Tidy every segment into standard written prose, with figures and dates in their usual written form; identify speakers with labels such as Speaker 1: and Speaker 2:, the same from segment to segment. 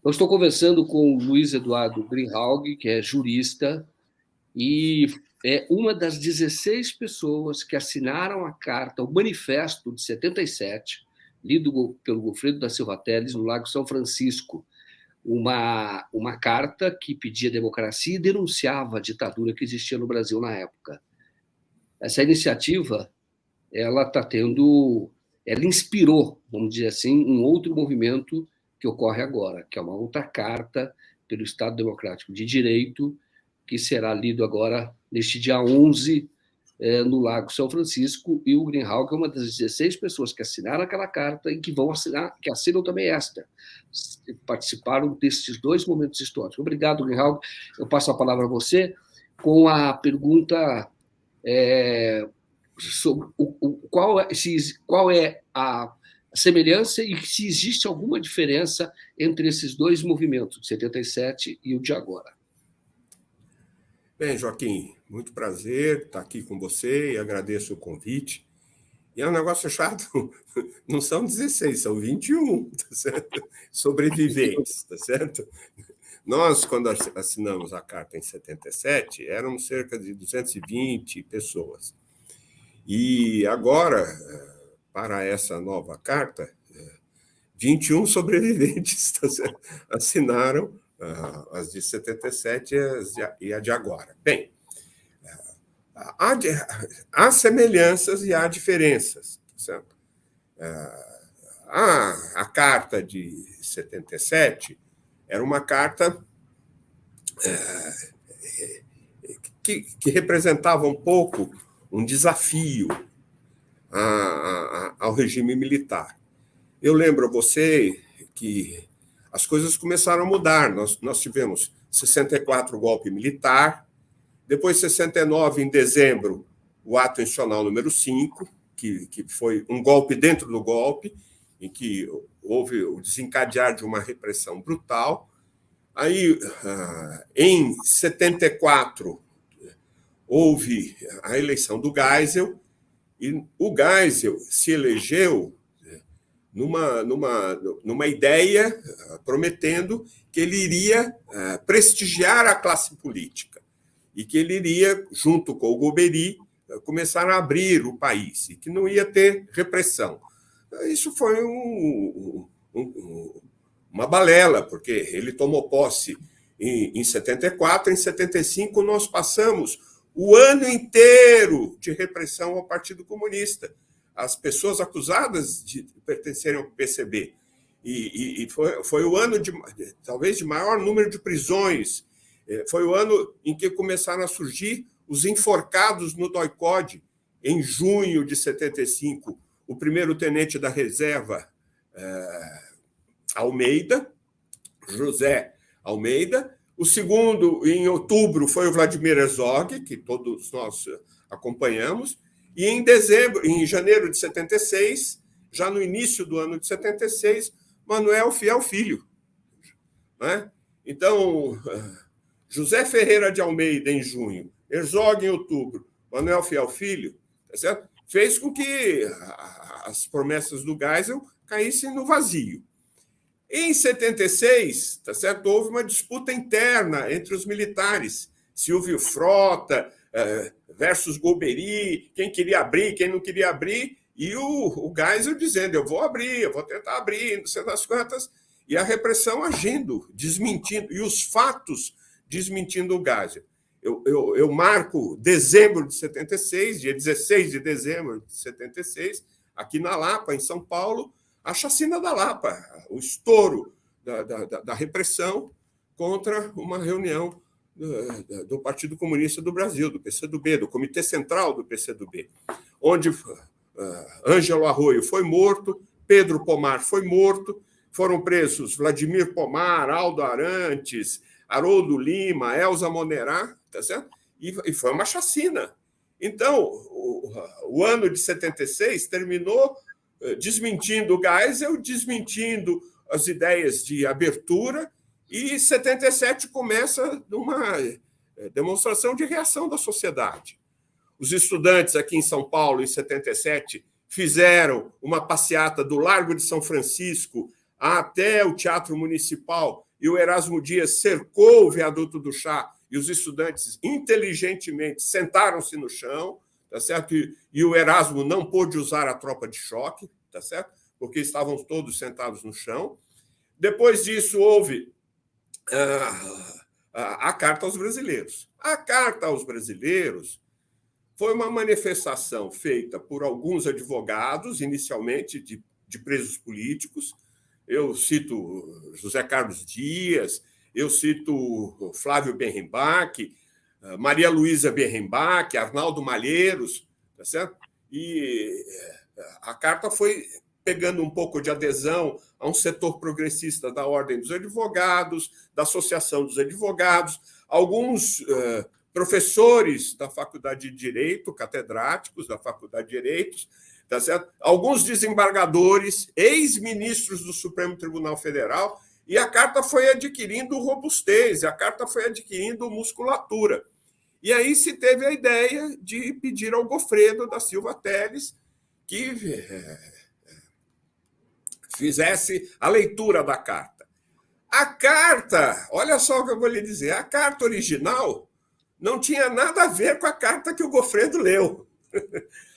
Speaker 1: Eu estou conversando com o Luiz Eduardo Greenhalgh, que é jurista, e é uma das 16 pessoas que assinaram a carta, o Manifesto de 77, lido pelo Goffredo da Silva Teles, no Lago São Francisco, uma carta que pedia democracia e denunciava a ditadura que existia no Brasil na época. Essa iniciativa, ela inspirou, vamos dizer assim, um outro movimento que ocorre agora, que é uma outra carta pelo Estado Democrático de Direito, que será lido agora neste dia 11, no Lago São Francisco, e o Greenhalgh é uma das 16 pessoas que assinaram aquela carta e que vão assinar, que assinam também esta. Participaram desses dois momentos históricos. Obrigado, Greenhalgh. Eu passo a palavra a você com a pergunta sobre qual é a semelhança e se existe alguma diferença entre esses dois movimentos, de 77 e o de agora.
Speaker 2: Bem, Joaquim, muito prazer estar aqui com você e agradeço o convite. E é um negócio chato, não são 16, são 21, tá certo? Sobreviventes, tá certo? Nós, quando assinamos a carta em 77, éramos cerca de 220 pessoas. E agora, para essa nova carta, 21 sobreviventes assinaram as de 77 e a de agora. Bem, há semelhanças e há diferenças. Certo? A carta de 77 era uma carta que representava um pouco um desafio ao regime militar. Eu lembro a você que as coisas começaram a mudar. Nós tivemos 64 o golpe militar, depois 69, em dezembro, o ato institucional número 5, que foi um golpe dentro do golpe, em que houve o desencadear de uma repressão brutal. Aí, em 74, houve a eleição do Geisel, e o Geisel se elegeu numa ideia prometendo que ele iria prestigiar a classe política e que ele iria, junto com o Golbery, começar a abrir o país e que não ia ter repressão. Isso foi uma balela, porque ele tomou posse em 74, em 75 nós passamos o ano inteiro de repressão ao Partido Comunista. As pessoas acusadas de pertencerem ao PCB. E foi o ano, talvez, de maior número de prisões. Foi o ano em que começaram a surgir os enforcados no DOI-CODE. Em junho de 75, o primeiro-tenente da reserva, Almeida, José Almeida. O segundo, em outubro, foi o Vladimir Herzog, que todos nós acompanhamos. E em janeiro de 76, já no início do ano de 76, Manuel Fiel Filho. Né? Então, José Ferreira de Almeida, em junho, Herzog, em outubro, Manuel Fiel Filho, tá certo? Fez com que as promessas do Geisel caíssem no vazio. Em 76, tá certo? Houve uma disputa interna entre os militares. Silvio Frota versus Golbery, quem queria abrir, quem não queria abrir, e o Geisel dizendo, eu vou tentar abrir, não sei das quantas, e a repressão agindo, desmentindo, e os fatos desmentindo o Geisel. Eu marco dezembro de 76, dia 16 de dezembro de 76, aqui na Lapa, em São Paulo, a chacina da Lapa, o estouro da repressão contra uma reunião do Partido Comunista do Brasil, do PCdoB, do Comitê Central do PCdoB, onde Ângelo Arroio foi morto, Pedro Pomar foi morto, foram presos Vladimir Pomar, Aldo Arantes, Haroldo Lima, Elza Monerá, tá certo? E foi uma chacina. Então, o ano de 76 terminou desmentindo o Geisel, desmentindo as ideias de abertura, e 77 começa numa demonstração de reação da sociedade. Os estudantes aqui em São Paulo, em 77, fizeram uma passeata do Largo de São Francisco até o Teatro Municipal, e o Erasmo Dias cercou o viaduto do Chá e os estudantes inteligentemente sentaram-se no chão, tá certo? E o Erasmo não pôde usar a tropa de choque, tá certo? Porque estavam todos sentados no chão. Depois disso, houve a Carta aos Brasileiros. A Carta aos Brasileiros foi uma manifestação feita por alguns advogados, inicialmente de presos políticos. Eu cito José Carlos Dias, eu cito Flávio Berrenbach, Maria Luísa Berrenbach, Arnaldo Malheiros, tá certo? E a carta foi pegando um pouco de adesão a um setor progressista da Ordem dos Advogados, da Associação dos Advogados, alguns professores da Faculdade de Direito, catedráticos da Faculdade de Direitos, tá certo? Alguns desembargadores, ex-ministros do Supremo Tribunal Federal, e a carta foi adquirindo robustez, a carta foi adquirindo musculatura. E aí se teve a ideia de pedir ao Gofredo da Silva Telles que fizesse a leitura da carta. A carta, olha só o que eu vou lhe dizer, a carta original não tinha nada a ver com a carta que o Gofredo leu.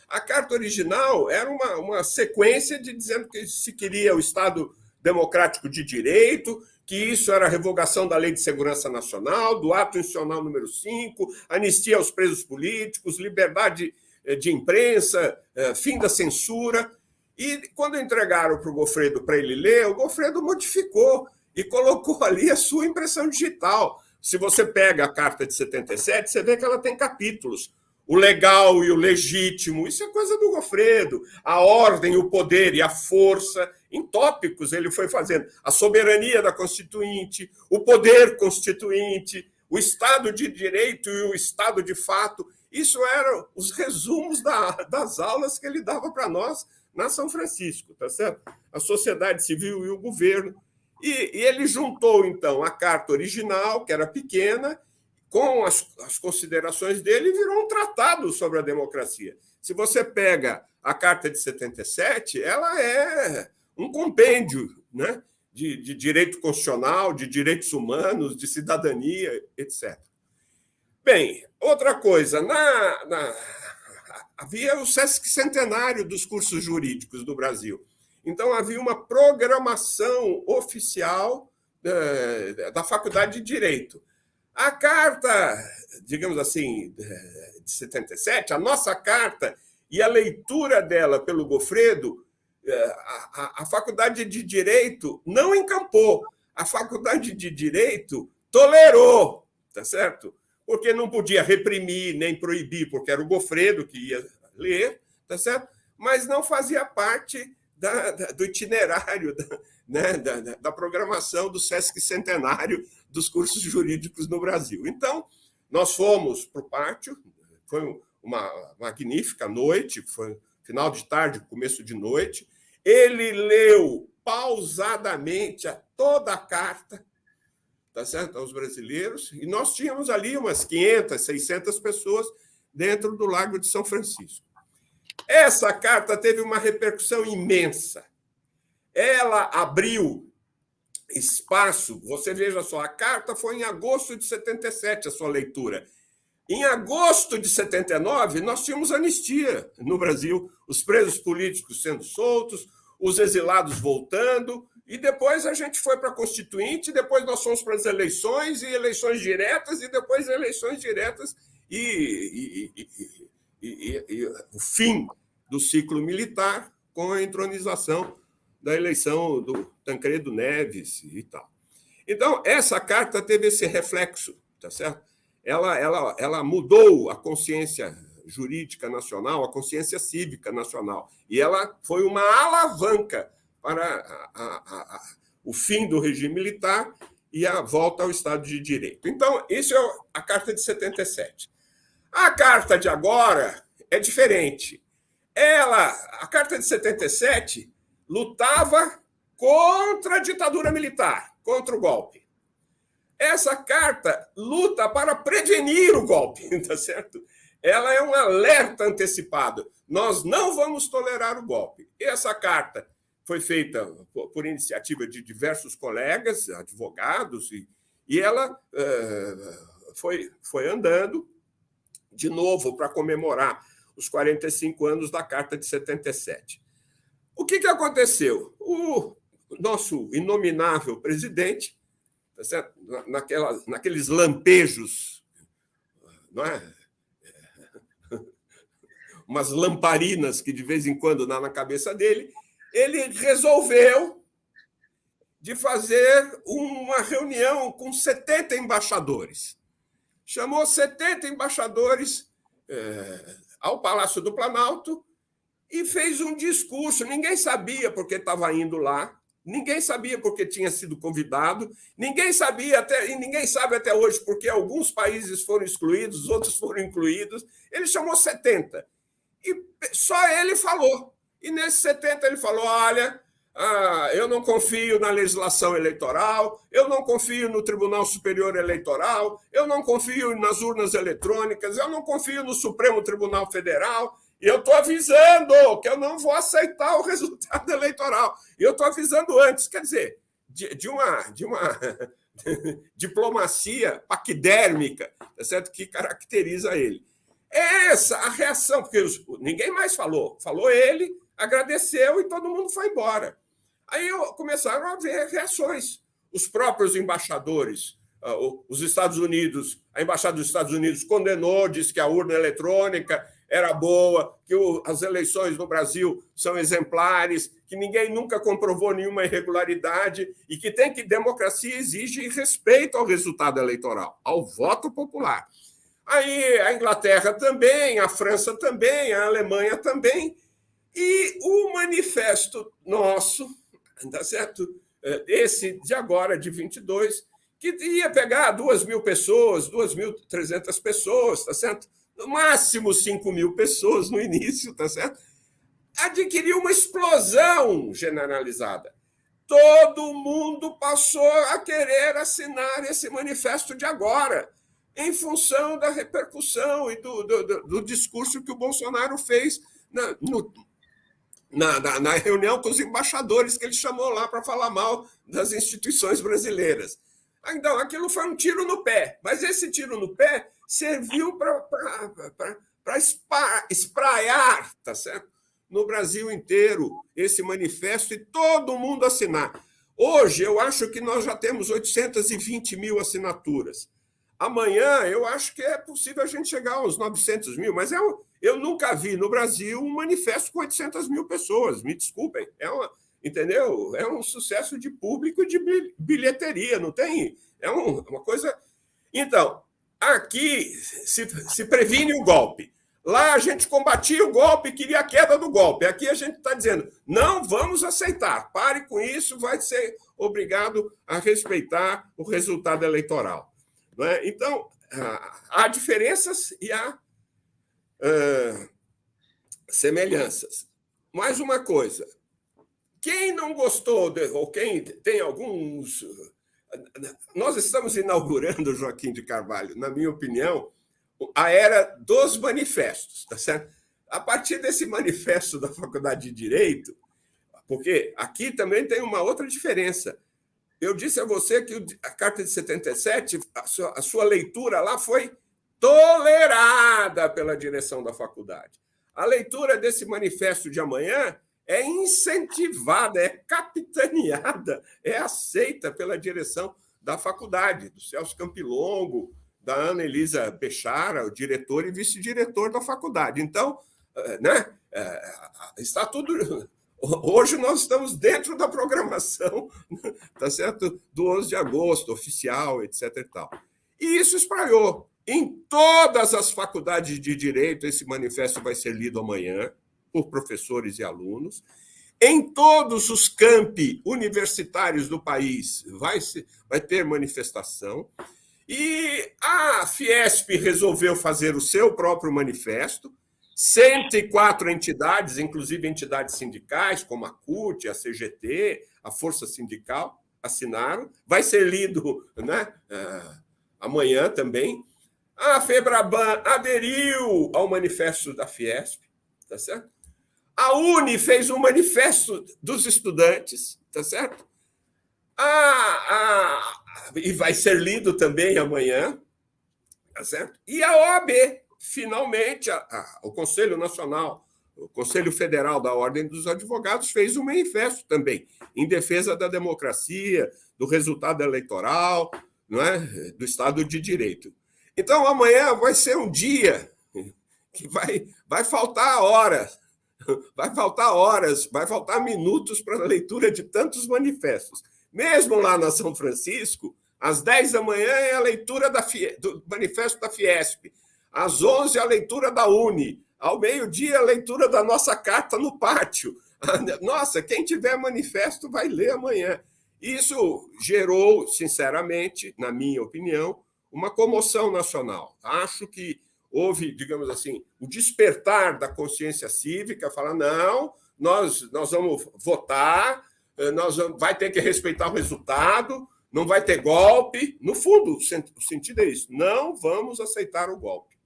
Speaker 2: A carta original era uma sequência de dizendo que se queria o Estado democrático de direito, que isso era a revogação da Lei de Segurança Nacional, do Ato Institucional número 5, anistia aos presos políticos, liberdade de imprensa, fim da censura. E quando entregaram para o Gofredo para ele ler, o Gofredo modificou e colocou ali a sua impressão digital. Se você pega a Carta de 77, você vê que ela tem capítulos. O legal e o legítimo, isso é coisa do Gofredo. A ordem, o poder e a força, em tópicos ele foi fazendo. A soberania da Constituinte, o poder constituinte, o Estado de Direito e o Estado de Fato. Isso eram os resumos das aulas que ele dava para nós na São Francisco, tá certo? A sociedade civil e o governo. E ele juntou, então, a carta original, que era pequena, com as considerações dele, virou um tratado sobre a democracia. Se você pega a Carta de 77, ela é um compêndio, né, de direito constitucional, de direitos humanos, de cidadania, etc. Bem, outra coisa, havia o Sesc Centenário dos cursos jurídicos do Brasil. Então, havia uma programação oficial da Faculdade de Direito. A carta, digamos assim, de 77, a nossa carta e a leitura dela pelo Gofredo, a Faculdade de Direito não encampou. A Faculdade de Direito tolerou, tá certo? Porque não podia reprimir nem proibir, porque era o Gofredo que ia ler, tá certo? Mas não fazia parte do itinerário, da programação do Sesc Centenário dos cursos jurídicos no Brasil. Então, nós fomos para o pátio, foi uma magnífica noite, foi final de tarde, começo de noite. Ele leu pausadamente toda a carta, tá certo, aos brasileiros, e nós tínhamos ali umas 500, 600 pessoas dentro do Largo de São Francisco. Essa carta teve uma repercussão imensa. Ela abriu espaço. Você veja só, a carta foi em agosto de 77, a sua leitura. Em agosto de 79, nós tínhamos anistia no Brasil, os presos políticos sendo soltos, os exilados voltando, e depois a gente foi para a Constituinte, depois nós fomos para as eleições, e eleições diretas, e depois eleições diretas, e o fim do ciclo militar com a entronização da eleição do Tancredo Neves e tal. Então, essa carta teve esse reflexo, tá certo? Ela mudou a consciência jurídica nacional, a consciência cívica nacional, e ela foi uma alavanca para o fim do regime militar e a volta ao Estado de Direito. Então, isso é a Carta de 77. A Carta de agora é diferente. A Carta de 77 lutava contra a ditadura militar, contra o golpe. Essa carta luta para prevenir o golpe, tá certo? Ela é um alerta antecipado. Nós não vamos tolerar o golpe. Essa carta foi feita por iniciativa de diversos colegas, advogados, e ela foi andando de novo para comemorar os 45 anos da Carta de 77. O que aconteceu? O nosso inominável presidente, tá certo? Naqueles lampejos, não é? Umas lamparinas que de vez em quando dá na cabeça dele, ele resolveu de fazer uma reunião com 70 embaixadores. Chamou 70 embaixadores ao Palácio do Planalto e fez um discurso. Ninguém sabia por que estava indo lá, ninguém sabia por que tinha sido convidado, ninguém sabia e ninguém sabe até hoje porque alguns países foram excluídos, outros foram incluídos. Ele chamou 70 e só ele falou. E nesses 70 ele falou: olha, eu não confio na legislação eleitoral, eu não confio no Tribunal Superior Eleitoral, eu não confio nas urnas eletrônicas, eu não confio no Supremo Tribunal Federal, e eu estou avisando que eu não vou aceitar o resultado eleitoral. E eu estou avisando antes, quer dizer, de uma diplomacia paquidérmica, tá certo? Que caracteriza ele. É essa a reação, porque ninguém mais falou. Falou ele, agradeceu e todo mundo foi embora. Aí começaram a haver reações. Os próprios embaixadores, os Estados Unidos, a Embaixada dos Estados Unidos condenou, disse que a urna eletrônica era boa, que as eleições no Brasil são exemplares, que ninguém nunca comprovou nenhuma irregularidade e que democracia exige respeito ao resultado eleitoral, ao voto popular. Aí a Inglaterra também, a França também, a Alemanha também. E o manifesto nosso, tá certo? Esse de agora, de 22, que ia pegar 2.000 pessoas, 2.300 pessoas, tá certo? No máximo 5.000 pessoas no início, tá certo? Adquiriu uma explosão generalizada. Todo mundo passou a querer assinar esse manifesto de agora, em função da repercussão e do discurso que o Bolsonaro fez na reunião com os embaixadores que ele chamou lá para falar mal das instituições brasileiras. Então, aquilo foi um tiro no pé, mas esse tiro no pé serviu para espraiar, tá certo? No Brasil inteiro, esse manifesto e todo mundo assinar. Hoje, eu acho que nós já temos 820 mil assinaturas. Amanhã, eu acho que é possível a gente chegar aos 900 mil, mas eu nunca vi no Brasil um manifesto com 800 mil pessoas, me desculpem. Entendeu? É um sucesso de público e de bilheteria, não tem? É uma coisa. Então, aqui se previne o golpe. Lá a gente combatia o golpe, queria a queda do golpe. Aqui a gente está dizendo: não vamos aceitar, pare com isso, vai ser obrigado a respeitar o resultado eleitoral. Não é? Então, há diferenças e há semelhanças. Mais uma coisa. Quem não gostou, ou quem tem alguns... Nós estamos inaugurando, Joaquim de Carvalho, na minha opinião, a era dos manifestos, tá certo? A partir desse manifesto da Faculdade de Direito, porque aqui também tem uma outra diferença. Eu disse a você que a Carta de 77, a sua leitura lá foi tolerada pela direção da faculdade. A leitura desse manifesto de amanhã é incentivada, é capitaneada, é aceita pela direção da faculdade, do Celso Campilongo, da Ana Elisa Bechara, o diretor e vice-diretor da faculdade. Então, né, está tudo... Hoje nós estamos dentro da programação, tá certo? Do 11 de agosto, oficial, etc. E tal. E isso espraiou. Em todas as faculdades de direito, esse manifesto vai ser lido amanhã por professores e alunos. Em todos os campi universitários do país vai ter manifestação. E a Fiesp resolveu fazer o seu próprio manifesto. 104 entidades, inclusive entidades sindicais, como a CUT, a CGT, a Força Sindical, assinaram. Vai ser lido, né, amanhã também. A FEBRABAN aderiu ao manifesto da Fiesp, tá certo? A UNE fez um manifesto dos estudantes, tá certo? E vai ser lido também amanhã, tá certo? E a OAB, finalmente, o Conselho Nacional, o Conselho Federal da Ordem dos Advogados fez um manifesto também, em defesa da democracia, do resultado eleitoral, não é? Do Estado de Direito. Então, amanhã vai ser um dia que vai faltar horas, vai faltar minutos para a leitura de tantos manifestos. Mesmo lá na São Francisco, às 10 da manhã é a leitura do manifesto da Fiesp, às 11 a leitura da UNE, ao meio-dia a leitura da nossa carta no pátio. Nossa, quem tiver manifesto vai ler amanhã. Isso gerou, sinceramente, na minha opinião, uma comoção nacional. Acho que houve, digamos assim, o despertar da consciência cívica, falar, não, nós vamos votar, vai ter que respeitar o resultado, não vai ter golpe. No fundo, o sentido é isso, não vamos aceitar o golpe.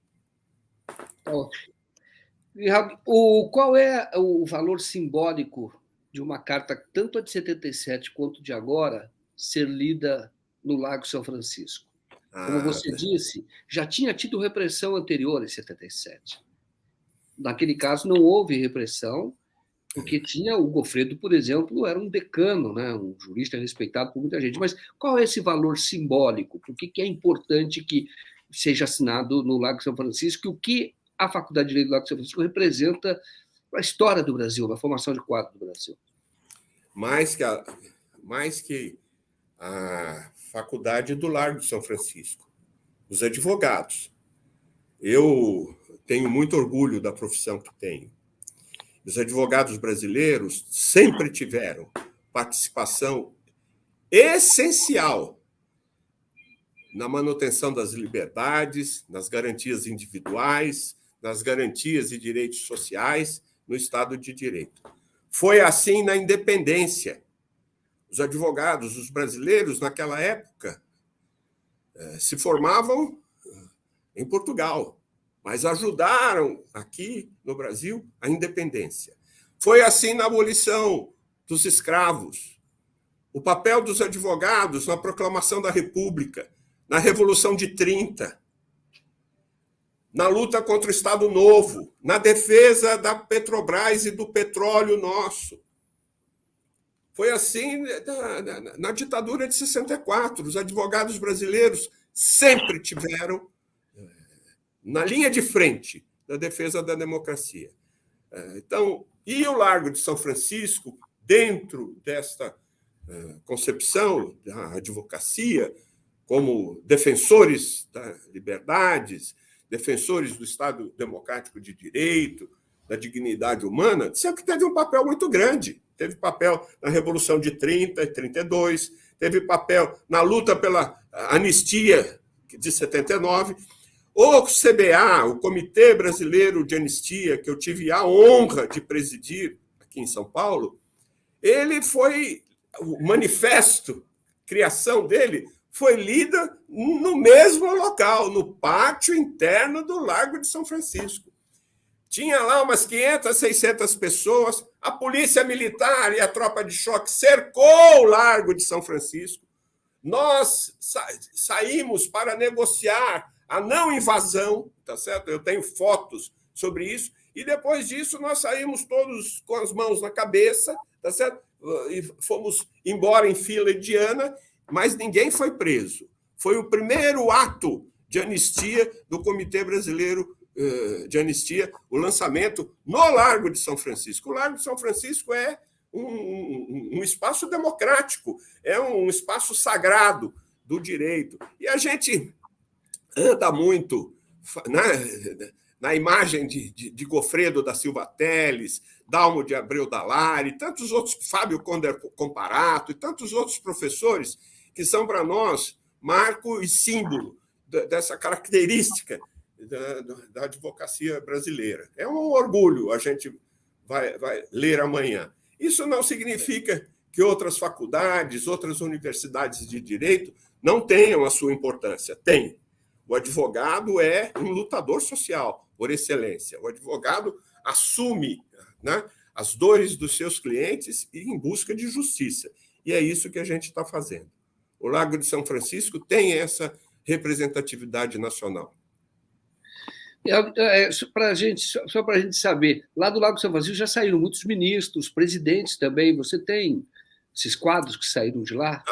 Speaker 1: Qual é o valor simbólico de uma carta, tanto a de 77 quanto de agora, ser lida no Lago São Francisco? Como você disse, já tinha tido repressão anterior em 77. Naquele caso, não houve repressão, porque tinha o Goffredo, por exemplo, era um decano, né? Um jurista respeitado por muita gente. Mas qual é esse valor simbólico? Por que é importante que seja assinado no Lago São Francisco? O que a Faculdade de Direito do Lago São Francisco representa a história do Brasil, na formação de quadro do Brasil?
Speaker 2: Mais que a Faculdade do Largo de São Francisco, os advogados. Eu tenho muito orgulho da profissão que tenho. Os advogados brasileiros sempre tiveram participação essencial na manutenção das liberdades, nas garantias individuais, nas garantias e direitos sociais no Estado de Direito. Foi assim na independência. Os advogados, os brasileiros, naquela época, se formavam em Portugal, mas ajudaram aqui no Brasil a independência. Foi assim na abolição dos escravos. O papel dos advogados na proclamação da República, na Revolução de 30, na luta contra o Estado Novo, na defesa da Petrobras e do petróleo nosso. Foi assim na ditadura de 64. Os advogados brasileiros sempre tiveram na linha de frente da defesa da democracia. Então, e o Largo de São Francisco, dentro desta concepção da advocacia, como defensores das liberdades, defensores do Estado democrático de direito, da dignidade humana, sempre teve um papel muito grande. Teve papel na Revolução de 30 e 32, teve papel na luta pela anistia de 79. O CBA, o Comitê Brasileiro de Anistia, que eu tive a honra de presidir aqui em São Paulo, ele foi, o manifesto, criação dele, foi lida no mesmo local, no pátio interno do Largo de São Francisco. Tinha lá umas 500, 600 pessoas, a polícia militar e a tropa de choque cercou o Largo de São Francisco. Nós saímos para negociar a não invasão, tá certo? Eu tenho fotos sobre isso, e depois disso nós saímos todos com as mãos na cabeça, tá certo? E fomos embora em fila indiana, mas ninguém foi preso. Foi o primeiro ato de anistia do Comitê Brasileiro de Anistia, o lançamento no Largo de São Francisco. O Largo de São Francisco é um espaço democrático, é um espaço sagrado do direito. E a gente anda muito na imagem de Goffredo da Silva Teles, Dalmo de Abreu Dallari, tantos outros, Fábio Conder Comparato e tantos outros professores que são para nós marco e símbolo dessa característica da advocacia brasileira. É um orgulho, a gente vai ler amanhã. Isso não significa que outras faculdades, outras universidades de direito não tenham a sua importância. Tem. O advogado é um lutador social, por excelência. O advogado assume, né, as dores dos seus clientes e em busca de justiça. E é isso que a gente está fazendo. O Lago de São Francisco tem essa representatividade nacional.
Speaker 1: Só para a gente saber, lá do Lago de São Francisco já saíram muitos ministros, presidentes também. Você tem esses quadros que saíram de lá?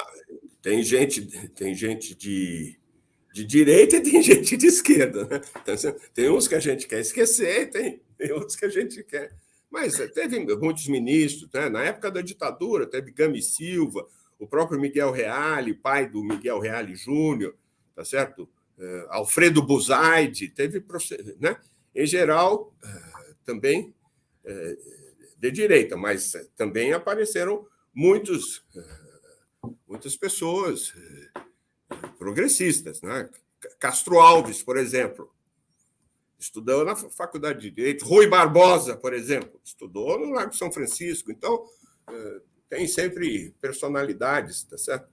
Speaker 2: Tem gente de direita e tem gente de esquerda. Né? Tem uns que a gente quer esquecer, tem outros que a gente quer. Mas teve muitos ministros. Né? Na época da ditadura, teve Gami Silva, o próprio Miguel Reale, pai do Miguel Reale Júnior, tá certo? Alfredo Buzaide, teve, né? Em geral, também de direita, mas também apareceram muitas pessoas progressistas. Né? Castro Alves, por exemplo, estudou na Faculdade de Direito. Rui Barbosa, por exemplo, estudou no Largo de São Francisco. Então, tem sempre personalidades, tá certo?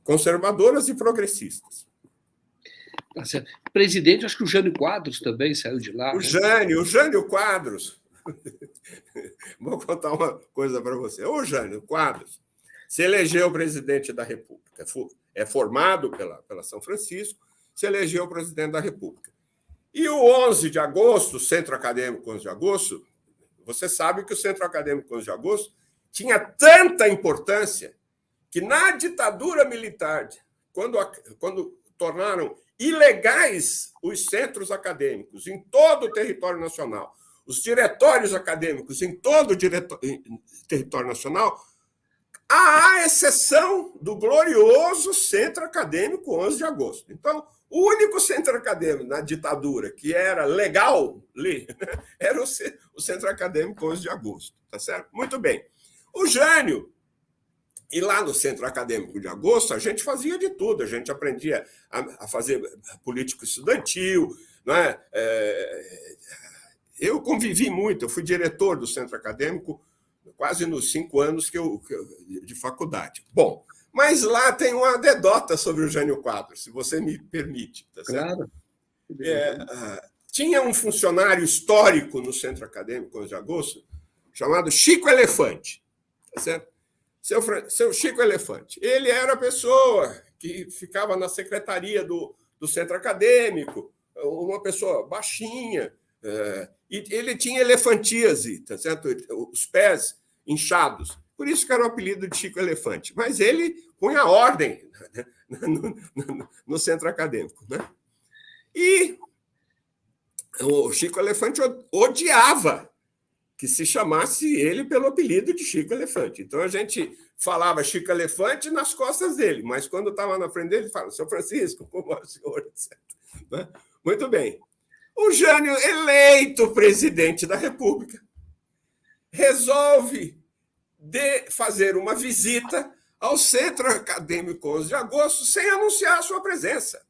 Speaker 2: Conservadoras e progressistas.
Speaker 1: Tá certo. Presidente, acho que o Jânio Quadros também saiu de lá.
Speaker 2: O Jânio Quadros. Vou contar uma coisa para você. O Jânio Quadros se elegeu presidente da República. É formado pela São Francisco, se elegeu presidente da República. E o 11 de agosto, o Centro Acadêmico 11 de agosto, você sabe que o Centro Acadêmico 11 de agosto tinha tanta importância que na ditadura militar, quando tornaram ilegais os centros acadêmicos em todo o território nacional, os diretórios acadêmicos em todo o território nacional, à exceção do glorioso Centro Acadêmico 11 de agosto. Então, o único centro acadêmico na ditadura que era legal era o Centro Acadêmico 11 de agosto. Tá certo? Muito bem. O Jânio, e lá no Centro Acadêmico de Agosto, a gente fazia de tudo. A gente aprendia a fazer político estudantil. Né? Eu convivi muito, eu fui diretor do Centro Acadêmico quase nos 5 anos de faculdade. Bom, mas lá tem uma anedota sobre o Jânio Quadros, se você me permite. Tá certo? Claro. Tinha um funcionário histórico no Centro Acadêmico 11 de Agosto chamado Chico Elefante. Tá certo? Seu Chico Elefante. Ele era a pessoa que ficava na secretaria do Centro Acadêmico, uma pessoa baixinha, e ele tinha elefantíase, tá certo? Os pés inchados. Por isso que era o apelido de Chico Elefante. Mas ele punha ordem, né, no Centro Acadêmico. Né? E o Chico Elefante odiava que se chamasse ele pelo apelido de Chico Elefante. Então, a gente falava Chico Elefante nas costas dele, mas quando estava na frente dele, ele falava, seu Francisco, como é o senhor, etc. Né? Muito bem. O Jânio, eleito presidente da República, resolve fazer uma visita ao Centro Acadêmico 11 de agosto sem anunciar a sua presença.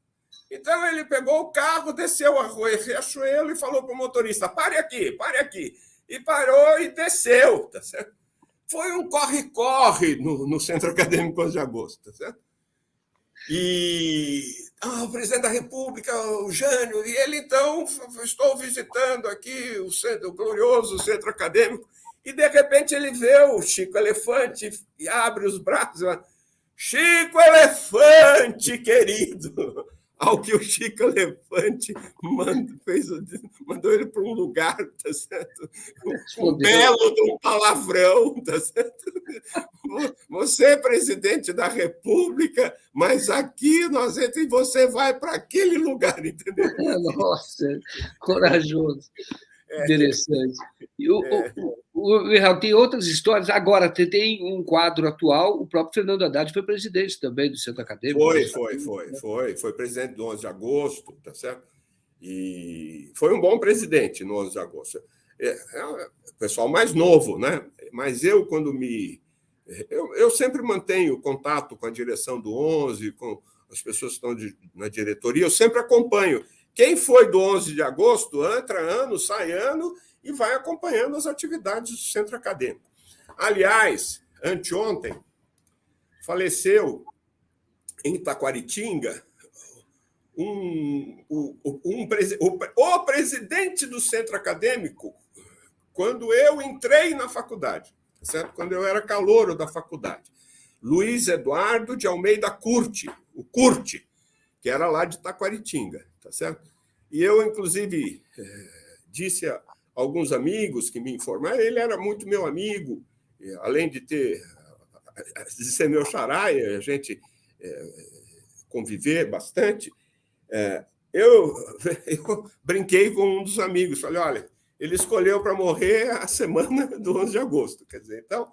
Speaker 2: Então, ele pegou o carro, desceu a rua Riachuelo e falou para o motorista, pare aqui, pare aqui. E parou e desceu. Tá certo? Foi um corre-corre no Centro Acadêmico 11 de agosto. Tá certo? E o presidente da República, o Jânio, e ele, então, estou visitando aqui o glorioso Centro Acadêmico, e, de repente, ele vê o Chico Elefante e abre os braços e fala, Chico Elefante, querido! Ao que o Chico Elefante mandou ele para um lugar, tá certo? Um belo de um palavrão, tá certo? Você é presidente da República, mas aqui nós entramos e você vai para aquele lugar, entendeu?
Speaker 1: Nossa, corajoso. Interessante. Tem outras histórias. Agora, tem um quadro atual, o próprio Fernando Haddad foi presidente também do Centro Acadêmico.
Speaker 2: Foi presidente do 11 de agosto, tá certo? E foi um bom presidente no 11 de agosto. O pessoal mais novo, né? Mas eu, eu sempre mantenho contato com a direção do 11, com as pessoas que estão na diretoria, eu sempre acompanho. Quem foi do 11 de agosto, entra ano, sai ano, e vai acompanhando as atividades do Centro Acadêmico. Aliás, anteontem, faleceu em Taquaritinga o presidente do Centro Acadêmico, quando eu entrei na faculdade, certo? Quando eu era calouro da faculdade. Luiz Eduardo de Almeida Curti, o Curti, que era lá de Taquaritinga, tá certo? E eu, inclusive, disse a alguns amigos que me informaram, ele era muito meu amigo, além de ser meu xará, a gente conviver bastante. Eu brinquei com um dos amigos, falei, olha, ele escolheu para morrer a semana do 11 de agosto. Quer dizer, então,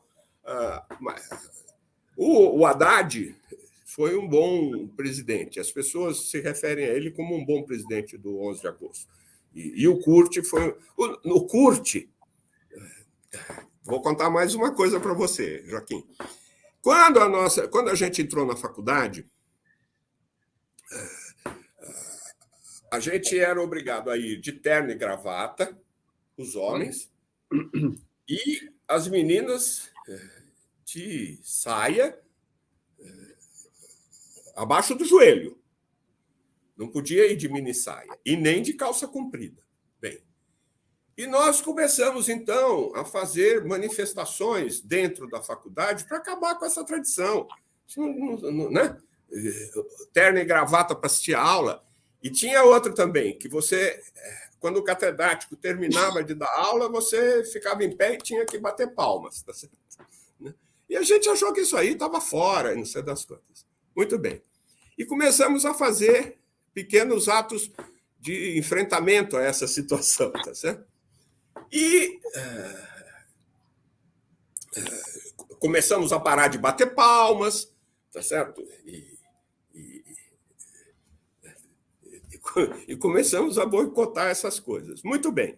Speaker 2: o Haddad foi um bom presidente. As pessoas se referem a ele como um bom presidente do 11 de agosto. E o Curti foi... O Curti... Vou contar mais uma coisa para você, Joaquim. Quando a gente entrou na faculdade, a gente era obrigado a ir de terno e gravata, os homens, e as meninas de saia abaixo do joelho. Não podia ir de mini saia e nem de calça comprida. Bem, e nós começamos, então, a fazer manifestações dentro da faculdade para acabar com essa tradição. Né? Terno e gravata para assistir a aula. E tinha outra também, que você, quando o catedrático terminava de dar aula, você ficava em pé e tinha que bater palmas. Tá certo? E a gente achou que isso aí estava fora, não sei das quantas. Muito bem. E começamos a fazer pequenos atos de enfrentamento a essa situação, tá certo? E começamos a parar de bater palmas, tá certo? E começamos a boicotar essas coisas. Muito bem.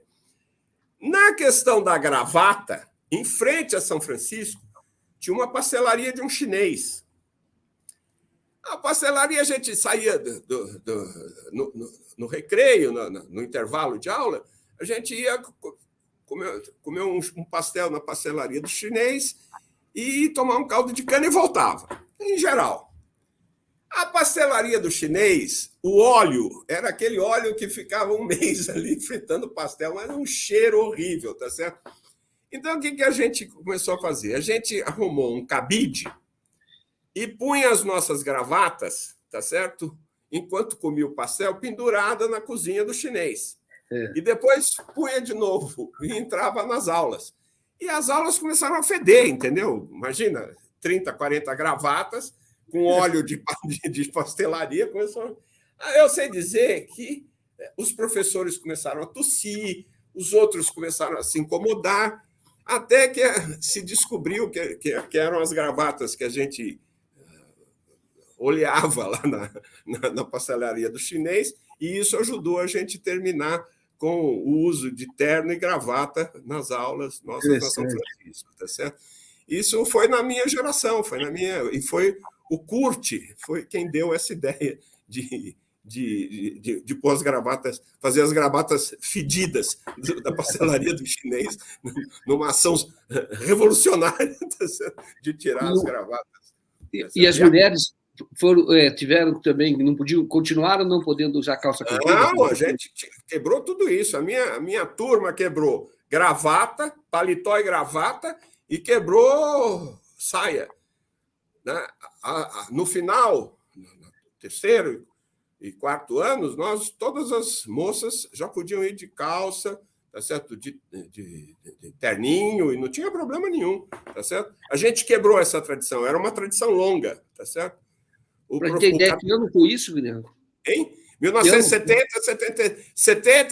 Speaker 2: Na questão da gravata, em frente a São Francisco, tinha uma pastelaria de um chinês. A pastelaria, a gente saía no recreio, no intervalo de aula, a gente ia comer um pastel na pastelaria do chinês e tomar um caldo de cana e voltava, em geral. A pastelaria do chinês, o óleo, era aquele óleo que ficava um mês ali fritando pastel, mas um cheiro horrível, tá certo? Então, o que a gente começou a fazer? A gente arrumou um cabide e punha as nossas gravatas, tá certo? Enquanto comia o pastel, pendurada na cozinha do chinês. E depois punha de novo e entrava nas aulas. E as aulas começaram a feder, entendeu? Imagina, 30, 40 gravatas com óleo de pastelaria. Eu sei dizer que os professores começaram a tossir, os outros começaram a se incomodar, até que se descobriu que eram as gravatas que a gente olhava lá na pastelaria do chinês, e isso ajudou a gente a terminar com o uso de terno e gravata nas aulas nossas na São Francisco, tá certo? Isso foi na minha geração, e foi o Curti, foi quem deu essa ideia de pôr as gravatas, fazer as gravatas fedidas da pastelaria do chinês, numa ação revolucionária, tá certo? De tirar as gravatas.
Speaker 1: E as mulheres tiveram também, não podiam, continuaram não podendo usar calça comprida?
Speaker 2: Não, a gente quebrou tudo isso. A minha turma quebrou gravata, paletó e gravata, e quebrou saia. Né? No final, no terceiro e quarto anos, todas as moças já podiam ir de calça, tá certo? De terninho, e não tinha problema nenhum, tá certo? A gente quebrou essa tradição, era uma tradição longa, tá certo?
Speaker 1: Para ter ideia, que ano foi isso, Guilherme?
Speaker 2: Em 1970,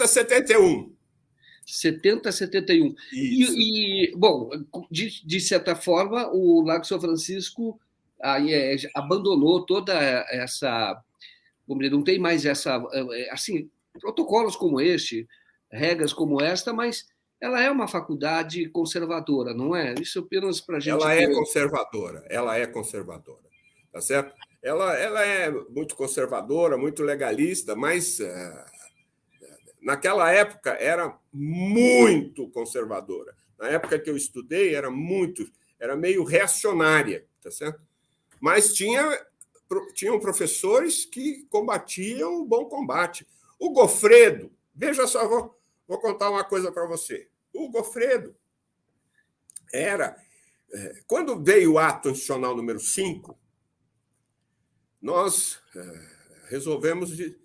Speaker 2: 71.
Speaker 1: 70, 71. Bom, de certa forma, o Lago São Francisco abandonou toda essa... Vamos dizer, não tem mais assim, protocolos como este, regras como esta, mas ela é uma faculdade conservadora, não é? Isso apenas para a gente...
Speaker 2: Ela é conservadora, tá certo? Ela é muito conservadora, muito legalista, mas naquela época era muito conservadora. Na época que eu estudei, era meio reacionária, tá certo? Mas tinham professores que combatiam o bom combate. O Gofredo, veja só, vou contar uma coisa para você. O Goffredo era... Quando veio o ato institucional número 5, nós resolvemos de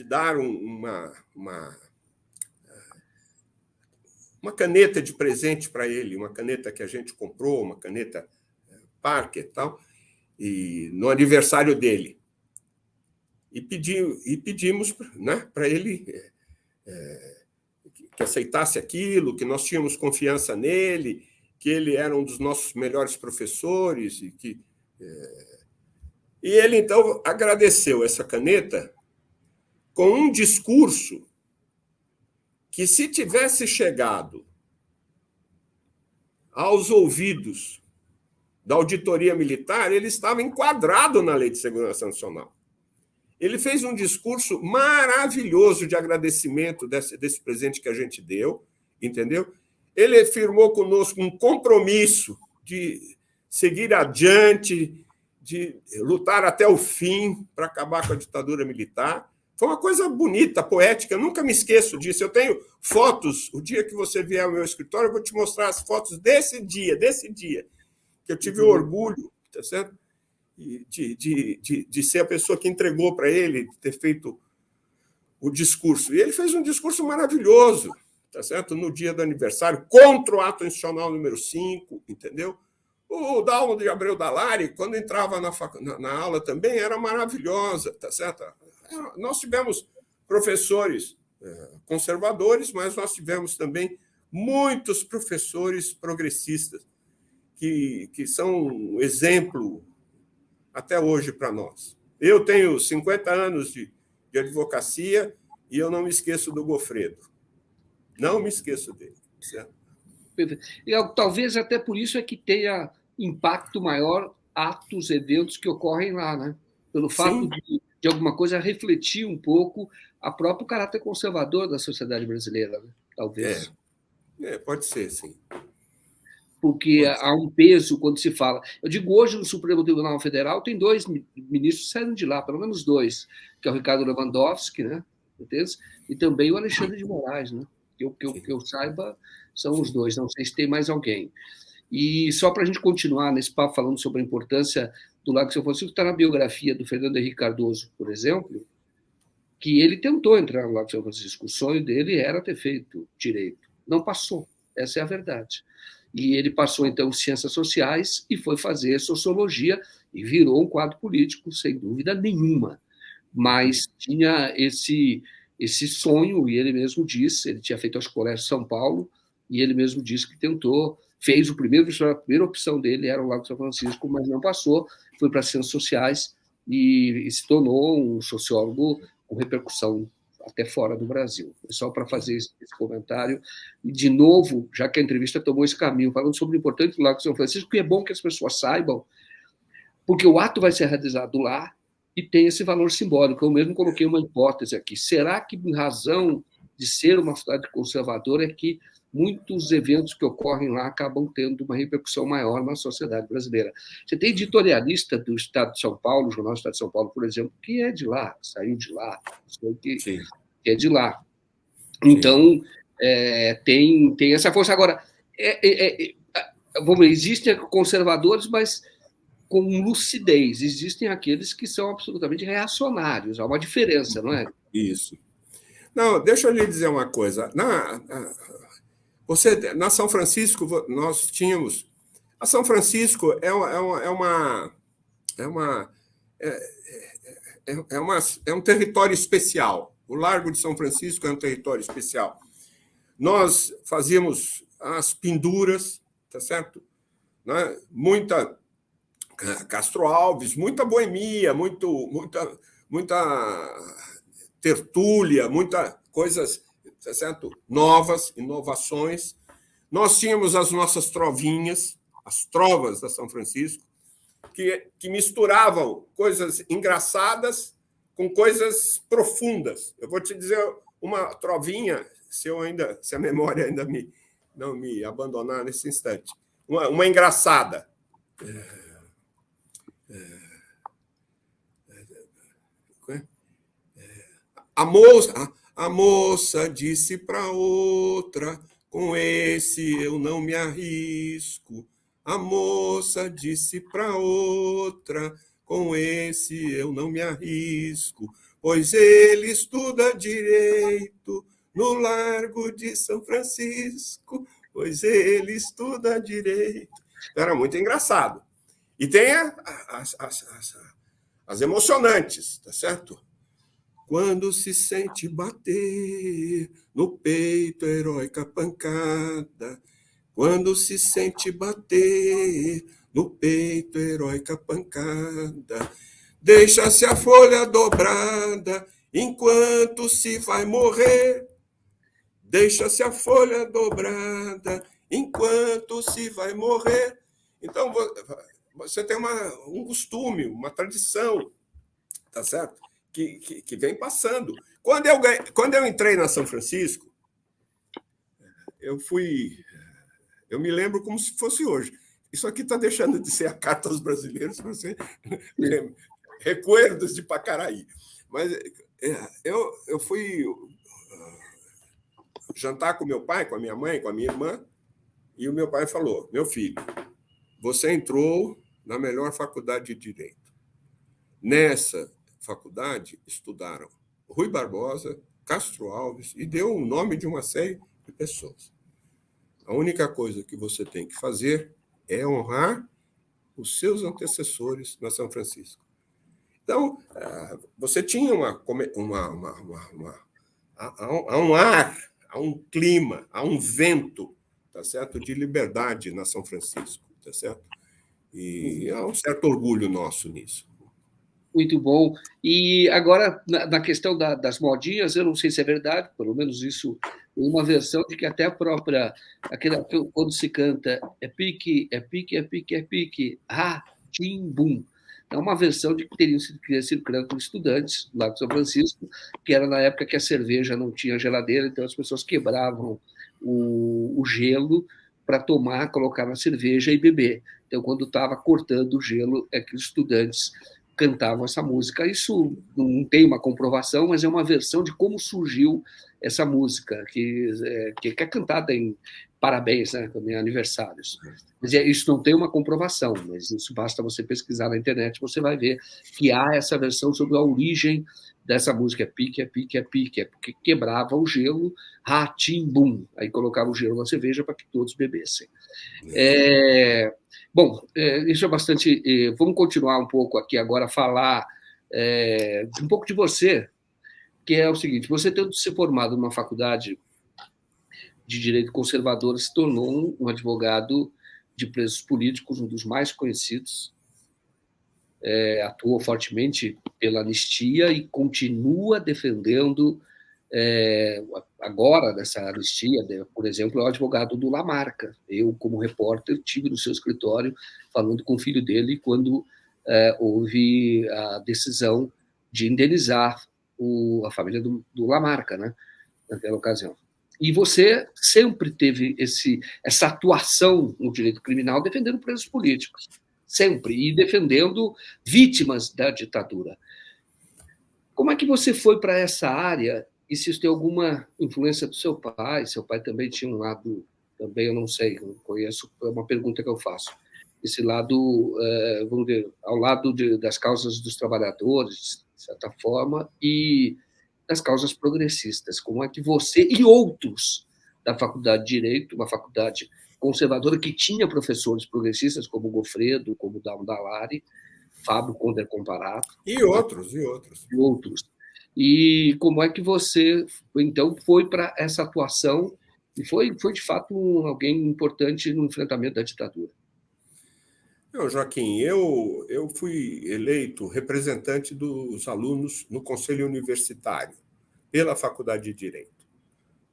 Speaker 2: dar uma caneta de presente para ele, uma caneta que a gente comprou, uma caneta Parker e tal, e no aniversário dele. E pedimos, né, para ele que aceitasse aquilo, que nós tínhamos confiança nele, que ele era um dos nossos melhores professores. E ele, então, agradeceu essa caneta com um discurso que, se tivesse chegado aos ouvidos da auditoria militar, ele estava enquadrado na Lei de Segurança Nacional. Ele fez um discurso maravilhoso de agradecimento desse presente que a gente deu, entendeu? Ele firmou conosco um compromisso de seguir adiante, de lutar até o fim para acabar com a ditadura militar. Foi uma coisa bonita, poética, eu nunca me esqueço disso. Eu tenho fotos, o dia que você vier ao meu escritório, eu vou te mostrar as fotos desse dia, que eu tive o orgulho, tá certo? De ser a pessoa que entregou para ele, de ter feito o discurso. E ele fez um discurso maravilhoso, tá certo? No dia do aniversário, contra o ato institucional número 5, entendeu? O Dalmo de Abreu Dallari, quando entrava na aula também, era maravilhosa, tá certo? Nós tivemos professores conservadores, mas nós tivemos também muitos professores progressistas, que são um exemplo até hoje para nós. Eu tenho 50 anos de advocacia e eu não me esqueço do Goffredo. Não me esqueço dele. Certo?
Speaker 1: Talvez até por isso é que tenha impacto maior atos, eventos que ocorrem lá, né? Pelo fato de alguma coisa refletir um pouco a próprio caráter conservador da sociedade brasileira, né? Talvez.
Speaker 2: Pode ser, sim.
Speaker 1: Porque há um peso quando se fala. Eu digo, hoje no Supremo Tribunal Federal tem 2 ministros que saíram de lá, pelo menos 2, que é o Ricardo Lewandowski, né? E também o Alexandre de Moraes, né? Que eu saiba, são os 2, não sei se tem mais alguém. E só para a gente continuar nesse papo falando sobre a importância do Lago São Francisco, está na biografia do Fernando Henrique Cardoso, por exemplo, que ele tentou entrar no Lago São Francisco. O sonho dele era ter feito direito. Não passou, essa é a verdade. E ele passou, então, ciências sociais e foi fazer sociologia e virou um quadro político, sem dúvida nenhuma. Mas tinha esse sonho, e ele mesmo disse, ele tinha feito a escola de São Paulo, e ele mesmo disse que tentou, fez a primeira opção dele era o Lago São Francisco, mas não passou, foi para ciências sociais e se tornou um sociólogo com repercussão até fora do Brasil. Só para fazer esse comentário. E, de novo, já que a entrevista tomou esse caminho, falando sobre o importante do Lago São Francisco, que é bom que as pessoas saibam, porque o ato vai ser realizado lá e tem esse valor simbólico. Eu mesmo coloquei uma hipótese aqui. Será que, em razão de ser uma cidade conservadora, é que muitos eventos que ocorrem lá acabam tendo uma repercussão maior na sociedade brasileira? Você tem editorialista do Estado de São Paulo, o Jornal do Estado de São Paulo, por exemplo, que é de lá, saiu de lá, que é de lá. Então, tem essa força. Agora, vamos ver, existem conservadores, mas com lucidez. Existem aqueles que são absolutamente reacionários. Há uma diferença, não é?
Speaker 2: Isso. Não, deixa eu lhe dizer uma coisa. Na São Francisco, nós tínhamos... A São Francisco é um território especial. O Largo de São Francisco é um território especial. Nós fazíamos as penduras, tá certo? Né? Muita Castro Alves, muita boemia, muita tertúlia, muita coisas, tá certo? Novas, inovações. Nós tínhamos as nossas trovinhas, as trovas da São Francisco, que misturavam coisas engraçadas com coisas profundas. Eu vou te dizer uma trovinha, se a memória ainda não me abandonar nesse instante. Uma engraçada. A moça disse para outra, com esse eu não me arrisco. A moça disse para outra, com esse eu não me arrisco, pois ele estuda direito no Largo de São Francisco, pois ele estuda direito. Era muito engraçado. E tem as emocionantes, tá certo? Quando se sente bater no peito, heróica pancada. Quando se sente bater no peito, heróica pancada. Deixa-se a folha dobrada enquanto se vai morrer. Deixa-se a folha dobrada enquanto se vai morrer. Então, você tem um costume, uma tradição, tá certo? Que vem passando. Quando eu entrei na São Francisco, eu me lembro como se fosse hoje. Isso aqui está deixando de ser a Carta aos Brasileiros para ser Recuerdos de Pacaraí. Mas eu fui jantar com meu pai, com a minha mãe, com a minha irmã, e o meu pai falou: meu filho, você entrou na melhor faculdade de Direito. Nessa faculdade estudaram Rui Barbosa, Castro Alves, e deu o nome de uma série de pessoas. A única coisa que você tem que fazer é honrar os seus antecessores na São Francisco. Então, você tinha um ar, há um clima, há um vento, tá certo, de liberdade na São Francisco, tá certo? E há um certo orgulho nosso nisso.
Speaker 1: Muito bom. E agora, na questão das modinhas, eu não sei se é verdade, pelo menos isso, uma versão de que até a própria, quando se canta é pique, é pique, é pique, é pique, tim, bum. É uma versão de que teria sido criada por estudantes lá de São Francisco, que era na época que a cerveja não tinha geladeira, então as pessoas quebravam o gelo para tomar, colocar na cerveja e beber. Então, quando estava cortando o gelo, é que os estudantes cantavam essa música. Isso não tem uma comprovação, mas é uma versão de como surgiu essa música, que é cantada em parabéns, né, em aniversários. Isso não tem uma comprovação, mas isso basta você pesquisar na internet, você vai ver que há essa versão sobre a origem dessa música. É pique, é pique, é pique, é porque quebrava o gelo, tim-bum, aí colocava o gelo na cerveja para que todos bebessem. Bom, isso é bastante. Vamos continuar um pouco aqui agora a falar um pouco de você, que é o seguinte: você, tendo se formado numa faculdade de direito conservador, se tornou um advogado de presos políticos, um dos mais conhecidos, atuou fortemente pela anistia e continua defendendo. Agora, nessa anistia, por exemplo, é o advogado do Lamarca. Eu, como repórter, estive no seu escritório falando com o filho dele quando houve a decisão de indenizar a família do Lamarca, né, naquela ocasião. E você sempre teve essa atuação no direito criminal defendendo presos políticos, sempre, e defendendo vítimas da ditadura. Como é que você foi para essa área? E se isso tem alguma influência do seu pai? Seu pai também tinha um lado, também eu não sei, não conheço, é uma pergunta que eu faço. Esse lado, vamos ver, ao lado das causas dos trabalhadores, de certa forma, e das causas progressistas. Como é que você e outros da Faculdade de Direito, uma faculdade conservadora que tinha professores progressistas, como Goffredo, como Dallari, Fábio Conder Comparato.
Speaker 2: E outros.
Speaker 1: E como é que você, então, foi para essa atuação e foi de fato alguém importante no enfrentamento da ditadura?
Speaker 2: Não, Joaquim, eu fui eleito representante dos alunos no Conselho Universitário, pela Faculdade de Direito.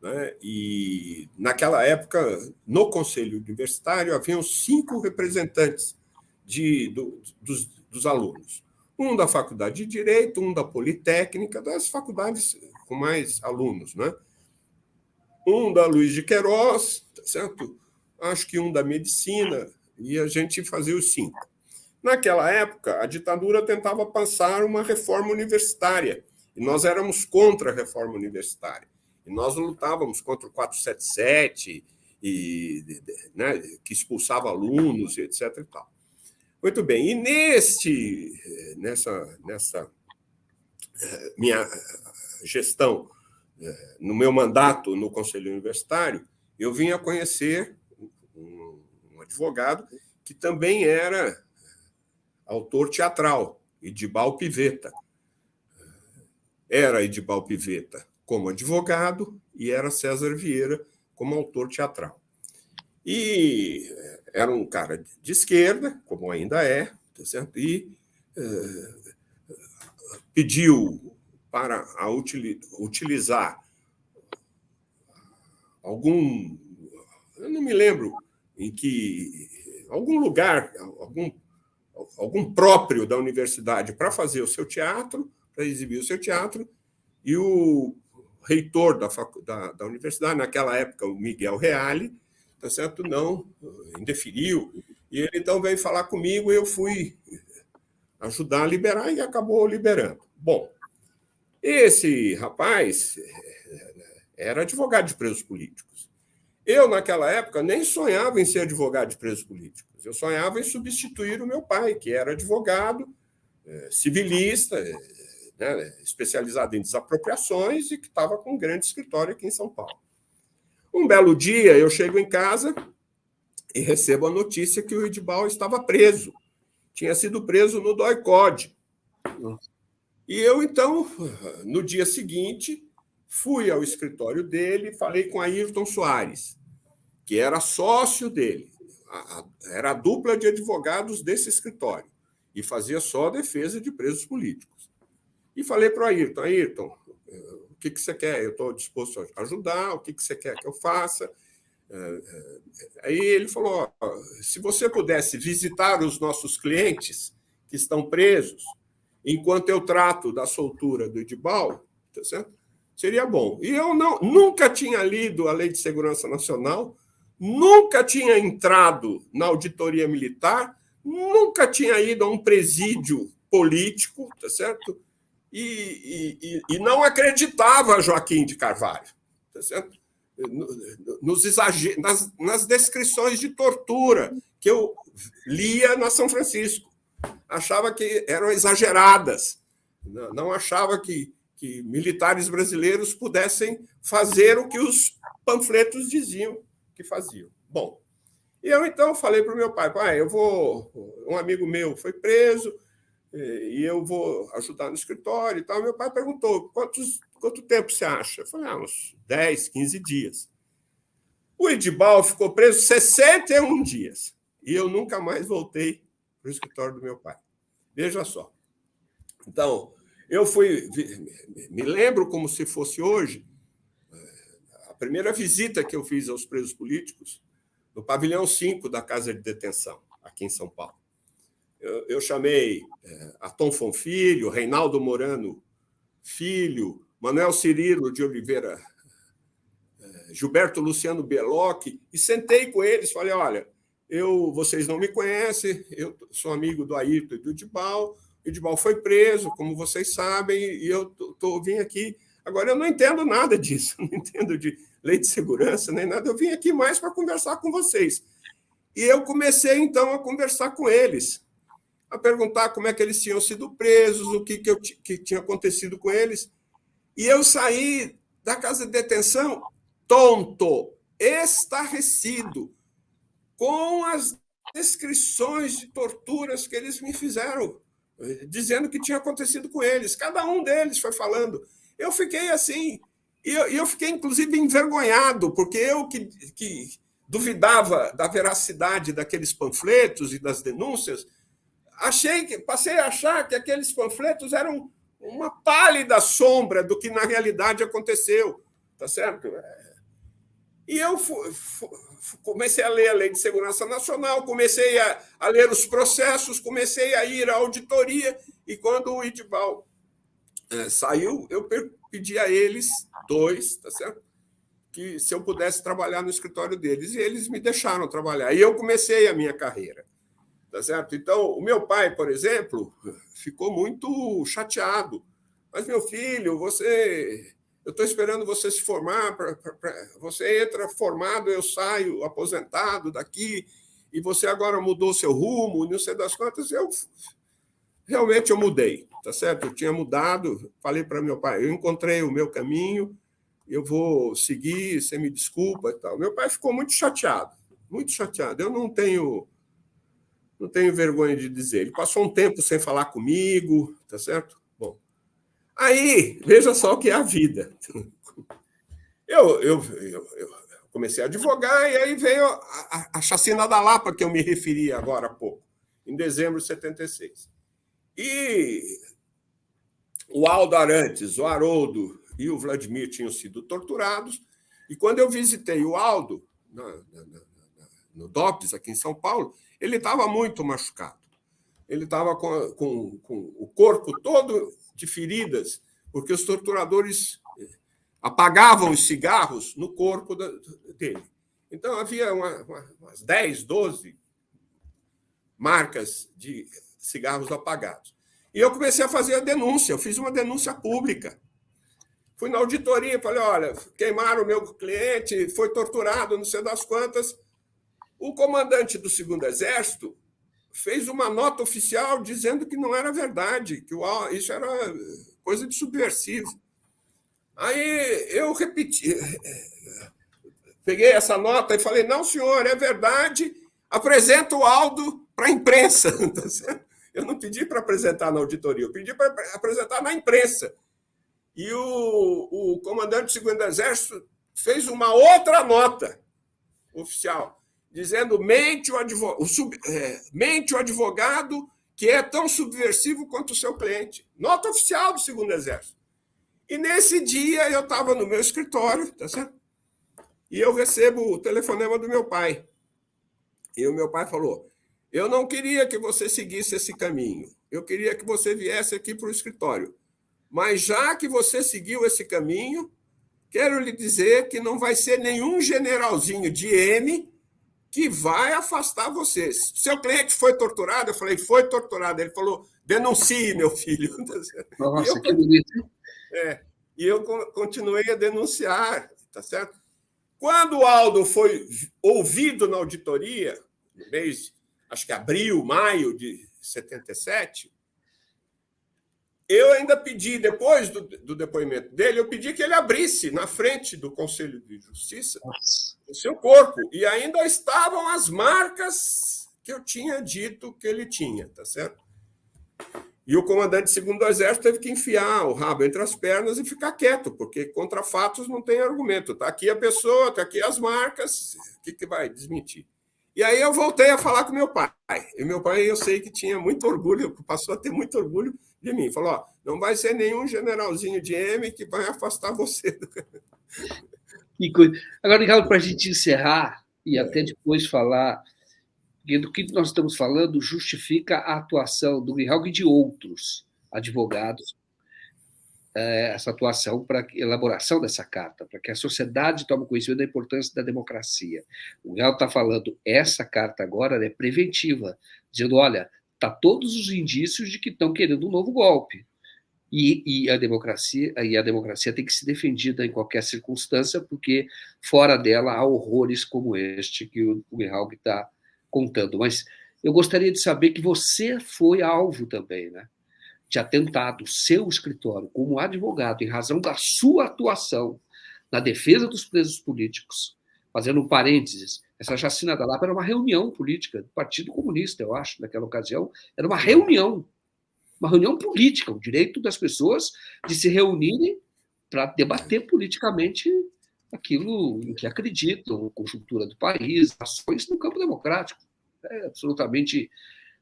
Speaker 2: Né? E, naquela época, no Conselho Universitário, haviam 5 representantes dos alunos. Um da Faculdade de Direito, um da Politécnica, das faculdades com mais alunos. Né? Um da Luiz de Queiroz, certo? Acho que um da Medicina, e a gente fazia os 5. Naquela época, a ditadura tentava passar uma reforma universitária, e nós éramos contra a reforma universitária. E nós lutávamos contra o 477, né, que expulsava alunos, etc. E tal. Muito bem, e nessa minha gestão, no meu mandato no Conselho Universitário, eu vim a conhecer um advogado que também era autor teatral, Edibal Pivetta. Era Edibal Pivetta como advogado e era César Vieira como autor teatral. E era um cara de esquerda, como ainda é, tá certo? E pediu para utilizar algum, eu não me lembro em que, algum lugar, algum próprio da universidade para fazer o seu teatro, para exibir o seu teatro, e o reitor da universidade, naquela época, o Miguel Reale, tá certo? Não indeferiu, e ele então veio falar comigo e eu fui ajudar a liberar e acabou liberando. Bom, esse rapaz era advogado de presos políticos. Eu, naquela época, nem sonhava em ser advogado de presos políticos. Eu sonhava em substituir o meu pai, que era advogado, civilista, né, especializado em desapropriações e que estava com um grande escritório aqui em São Paulo. Um belo dia, eu chego em casa e recebo a notícia que o Edibal estava preso. Tinha sido preso no DOI-CODE. E eu, então, no dia seguinte, fui ao escritório dele e falei com Ayrton Soares, que era sócio dele, era a dupla de advogados desse escritório, e fazia só a defesa de presos políticos. E falei para o Ayrton, o que você quer? Eu estou disposto a ajudar, o que você quer que eu faça? Aí ele falou, se você pudesse visitar os nossos clientes que estão presos, enquanto eu trato da soltura do Edibal, tá certo? Seria bom. E eu nunca tinha lido a Lei de Segurança Nacional, nunca tinha entrado na auditoria militar, nunca tinha ido a um presídio político, tá certo? E não acreditava Joaquim de Carvalho, tá certo? Nas descrições de tortura que eu lia na São Francisco. Achava que eram exageradas, não achava que militares brasileiros pudessem fazer o que os panfletos diziam que faziam. Bom, e eu então falei para o meu pai, um amigo meu foi preso e eu vou ajudar no escritório e tal. Meu pai perguntou, quanto tempo você acha? Eu falei, uns 10, 15 dias. O Edibal ficou preso 61 dias e eu nunca mais voltei para o escritório do meu pai. Veja só. Então, eu me lembro como se fosse hoje, a primeira visita que eu fiz aos presos políticos, no pavilhão 5 da Casa de Detenção, aqui em São Paulo. Eu chamei Atom Filho, Reinaldo Morano Filho, Manuel Cirilo de Oliveira, Gilberto Luciano Belocchi, e sentei com eles, falei, olha, vocês não me conhecem, eu sou amigo do Ayrton e do Edibal, o Edibal foi preso, como vocês sabem, e eu vim aqui. Agora, eu não entendo nada disso, não entendo de lei de segurança, nem nada, eu vim aqui mais para conversar com vocês. E eu comecei, então, a conversar com eles, a perguntar como é que eles tinham sido presos, o que tinha acontecido com eles. E eu saí da casa de detenção tonto, estarrecido, com as descrições de torturas que eles me fizeram, dizendo o que tinha acontecido com eles. Cada um deles foi falando. Eu fiquei assim, e eu fiquei, inclusive, envergonhado, porque eu que duvidava da veracidade daqueles panfletos e das denúncias, passei a achar que aqueles panfletos eram uma pálida sombra do que, na realidade, aconteceu. Tá certo? E eu comecei a ler a Lei de Segurança Nacional, comecei a ler os processos, comecei a ir à auditoria, e quando o Edibal saiu, eu pedi a eles, dois, tá certo? Que se eu pudesse trabalhar no escritório deles, e eles me deixaram trabalhar. E eu comecei a minha carreira, tá certo? Então, o meu pai, por exemplo, ficou muito chateado. Mas, meu filho, você eu estou esperando você se formar, você entra formado, eu saio aposentado daqui, e você agora mudou seu rumo, não sei das quantas. Realmente eu mudei, tá certo? Eu tinha mudado, falei para meu pai, eu encontrei o meu caminho, eu vou seguir, você me desculpa e tal. Meu pai ficou muito chateado, muito chateado. Eu não tenho vergonha de dizer. Ele passou um tempo sem falar comigo, tá certo? Bom, aí, veja só o que é a vida. Eu comecei a advogar e aí veio a chacina da Lapa, que eu me referi agora há pouco, em dezembro de 76. E o Aldo Arantes, o Haroldo e o Vladimir tinham sido torturados. E quando eu visitei o Aldo, no DOPS, aqui em São Paulo, ele estava muito machucado. Ele estava com o corpo todo de feridas, porque os torturadores apagavam os cigarros no corpo dele. Então, havia umas 10, 12 marcas de cigarros apagados. E eu comecei a fazer a denúncia, eu fiz uma denúncia pública. Fui na auditoria e falei, olha, queimaram o meu cliente, foi torturado, não sei das quantas. O comandante do 2º Exército fez uma nota oficial dizendo que não era verdade, que isso era coisa de subversivo. Aí eu repeti, peguei essa nota e falei, não, senhor, é verdade, apresenta o Aldo para a imprensa. Eu não pedi para apresentar na auditoria, eu pedi para apresentar na imprensa. E o comandante do 2º Exército fez uma outra nota oficial, dizendo mente o advogado que é tão subversivo quanto o seu cliente. Nota oficial do 2º Exército. E nesse dia eu estava no meu escritório, tá certo? E eu recebo o telefonema do meu pai. E o meu pai falou, eu não queria que você seguisse esse caminho, eu queria que você viesse aqui para o escritório. Mas já que você seguiu esse caminho, quero lhe dizer que não vai ser nenhum generalzinho de M que vai afastar você. Seu cliente foi torturado? Eu falei, foi torturado. Ele falou, denuncie, meu filho.
Speaker 1: Nossa, que bonito.
Speaker 2: E eu continuei a denunciar, tá certo? Quando o Aldo foi ouvido na auditoria, no mês, acho que abril, maio de 77, eu ainda pedi, depois do depoimento dele, eu pedi que ele abrisse na frente do Conselho de Justiça o seu corpo. E ainda estavam as marcas que eu tinha dito que ele tinha, tá certo? E o comandante do 2º Exército teve que enfiar o rabo entre as pernas e ficar quieto, porque contra fatos não tem argumento. Está aqui a pessoa, está aqui as marcas, o que vai desmentir? E aí eu voltei a falar com meu pai. E meu pai, eu sei que tinha muito orgulho, passou a ter muito orgulho de mim. Falou, ó, não vai ser nenhum generalzinho de M que vai afastar você.
Speaker 1: Agora, Ricardo, para a gente encerrar e até depois falar, porque do que nós estamos falando justifica a atuação do Grijalva e de outros advogados, essa atuação para a elaboração dessa carta, para que a sociedade tome conhecimento da importância da democracia. O Grijalva está falando, essa carta agora é preventiva, dizendo, olha, está todos os indícios de que estão querendo um novo golpe. E a democracia tem que ser defendida em qualquer circunstância, porque fora dela há horrores como este que o Grijalva está contando. Mas eu gostaria de saber que você foi alvo também, né, de atentado, seu escritório, como advogado, em razão da sua atuação na defesa dos presos políticos. Fazendo um parênteses, essa chacina da Lapa era uma reunião política do Partido Comunista, eu acho, naquela ocasião, era uma reunião política, o direito das pessoas de se reunirem para debater politicamente aquilo em que acreditam, a conjuntura do país, ações no campo democrático. É absolutamente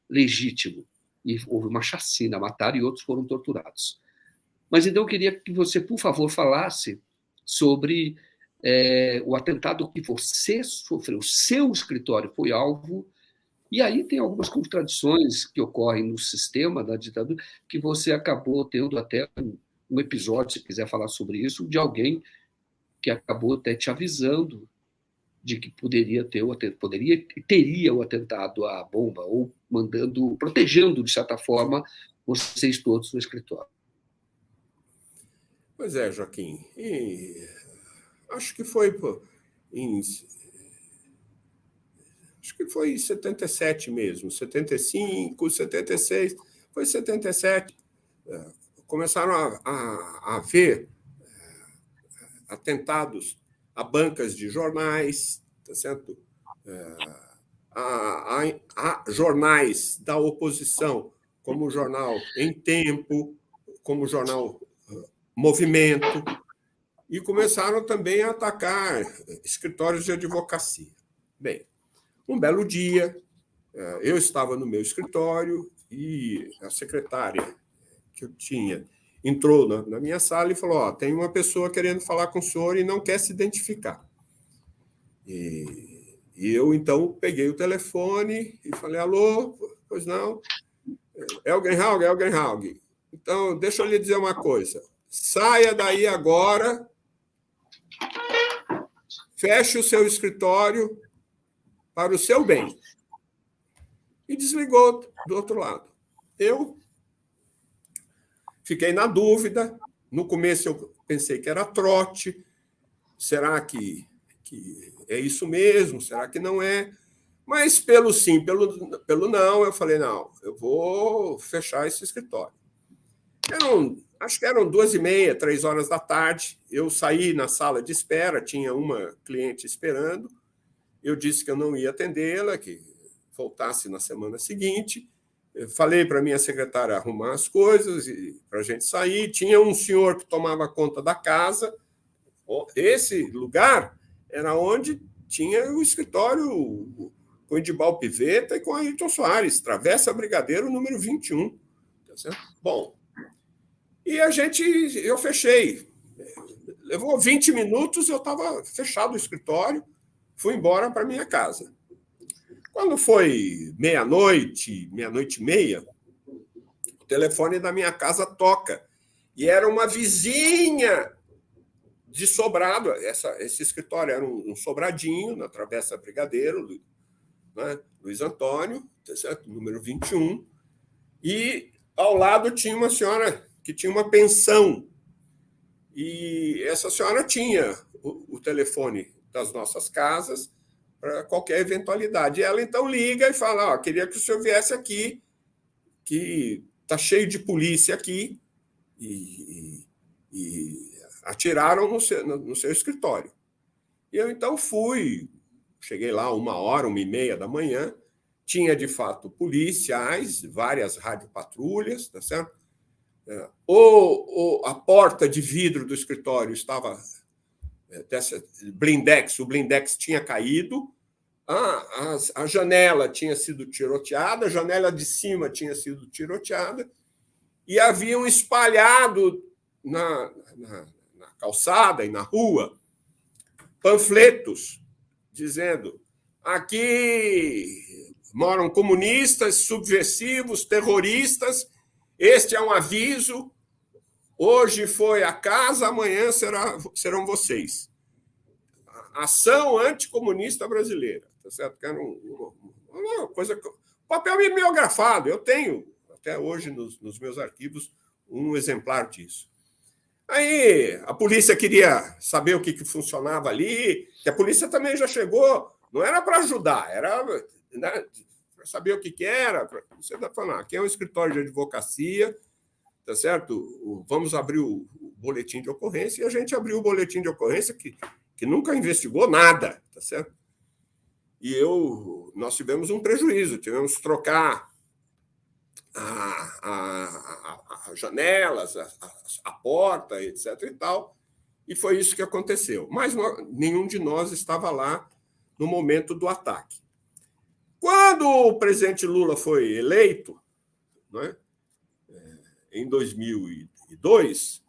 Speaker 1: legítimo. E houve uma chacina, mataram e outros foram torturados. Mas então eu queria que você, por favor, falasse sobre o atentado que você sofreu. Seu escritório foi alvo. E aí tem algumas contradições que ocorrem no sistema da ditadura, que você acabou tendo até um episódio, se quiser falar sobre isso, de alguém que acabou até te avisando de que teria o atentado à bomba, ou protegendo, de certa forma, vocês todos no escritório.
Speaker 2: Pois é, Joaquim. E acho que foi em acho que foi em 77 mesmo, 75, 76, foi 77. Começaram a haver atentados a bancas de jornais, tá certo? A jornais da oposição, como o jornal Em Tempo, como o jornal Movimento, e começaram também a atacar escritórios de advocacia. Bem, um belo dia, eu estava no meu escritório e a secretária que eu tinha entrou na minha sala e falou: "Ó, tem uma pessoa querendo falar com o senhor e não quer se identificar." E eu, então, peguei o telefone e falei: "Alô, pois não? Elgenhaug, Elgenhaug. Então, deixa eu lhe dizer uma coisa. Saia daí agora, feche o seu escritório para o seu bem." E desligou do outro lado. Eu fiquei na dúvida. No começo eu pensei que era trote. Será que é isso mesmo? Será que não é? Mas pelo sim, pelo não, eu falei: não, eu vou fechar esse escritório. Acho que eram 2h30, 3 horas da tarde. Eu saí na sala de espera, tinha uma cliente esperando. Eu disse que eu não ia atendê-la, que voltasse na semana seguinte. Eu falei para a minha secretária arrumar as coisas para a gente sair. Tinha um senhor que tomava conta da casa. Esse lugar era onde tinha o escritório com o Edibal Pivetta e com a Ayrton Soares, Travessa Brigadeiro, número 21. Tá certo? Bom, e eu fechei. Levou 20 minutos, eu estava fechado o escritório, fui embora para minha casa. Quando foi meia-noite, meia-noite e meia, o telefone da minha casa toca. E era uma vizinha de sobrado. Esse escritório era um sobradinho na Travessa Brigadeiro, né? Luiz Antônio, certo? Número 21. E ao lado tinha uma senhora que tinha uma pensão. E essa senhora tinha o telefone das nossas casas para qualquer eventualidade. E ela então liga e fala: queria que o senhor viesse aqui, que está cheio de polícia aqui, e atiraram no seu escritório. E eu então fui, cheguei lá 1h, 1h30 da manhã, tinha de fato policiais, várias radiopatrulhas, tá certo? A porta de vidro do escritório estava blindex, o blindex tinha caído, a janela tinha sido tiroteada, a janela de cima tinha sido tiroteada, e haviam espalhado na calçada e na rua panfletos dizendo: aqui moram comunistas, subversivos, terroristas, este é um aviso, hoje foi a casa, amanhã serão vocês. Ação anticomunista brasileira, tá certo? Que era uma coisa. Papel mimeografado, eu tenho até hoje nos meus arquivos um exemplar disso. Aí a polícia queria saber o que funcionava ali, que a polícia também já chegou, não era para ajudar, era, né, para saber o que era. Você está falando: aqui é um escritório de advocacia, tá certo? Vamos abrir o boletim de ocorrência, e a gente abriu o boletim de ocorrência que nunca investigou nada, tá certo? E nós tivemos um prejuízo, tivemos que trocar as janelas, a porta, etc. e tal, e foi isso que aconteceu. Mas nenhum de nós estava lá no momento do ataque. Quando o presidente Lula foi eleito, né, em 2002,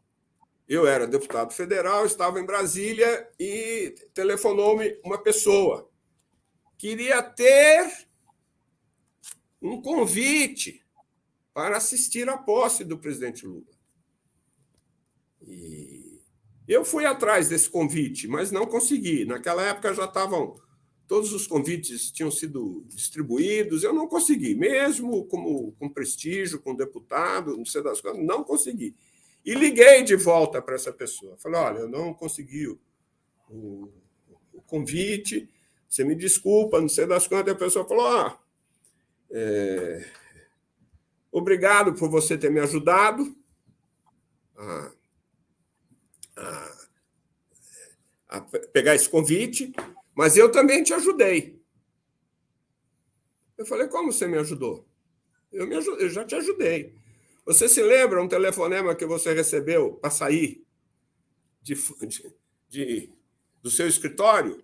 Speaker 2: eu era deputado federal, estava em Brasília e telefonou-me uma pessoa. Queria ter um convite para assistir à posse do presidente Lula. E eu fui atrás desse convite, mas não consegui. Naquela época já estavam... Todos os convites tinham sido distribuídos, eu não consegui. Mesmo com prestígio, com deputado, não sei das coisas, não consegui. E liguei de volta para essa pessoa. Falei, olha, eu não consegui o convite, você me desculpa, não sei das quantas. E a pessoa falou, obrigado por você ter me ajudado a pegar esse convite, mas eu também te ajudei. Eu falei, como você me ajudou? Eu já te ajudei. Você se lembra um telefonema que você recebeu para sair do seu escritório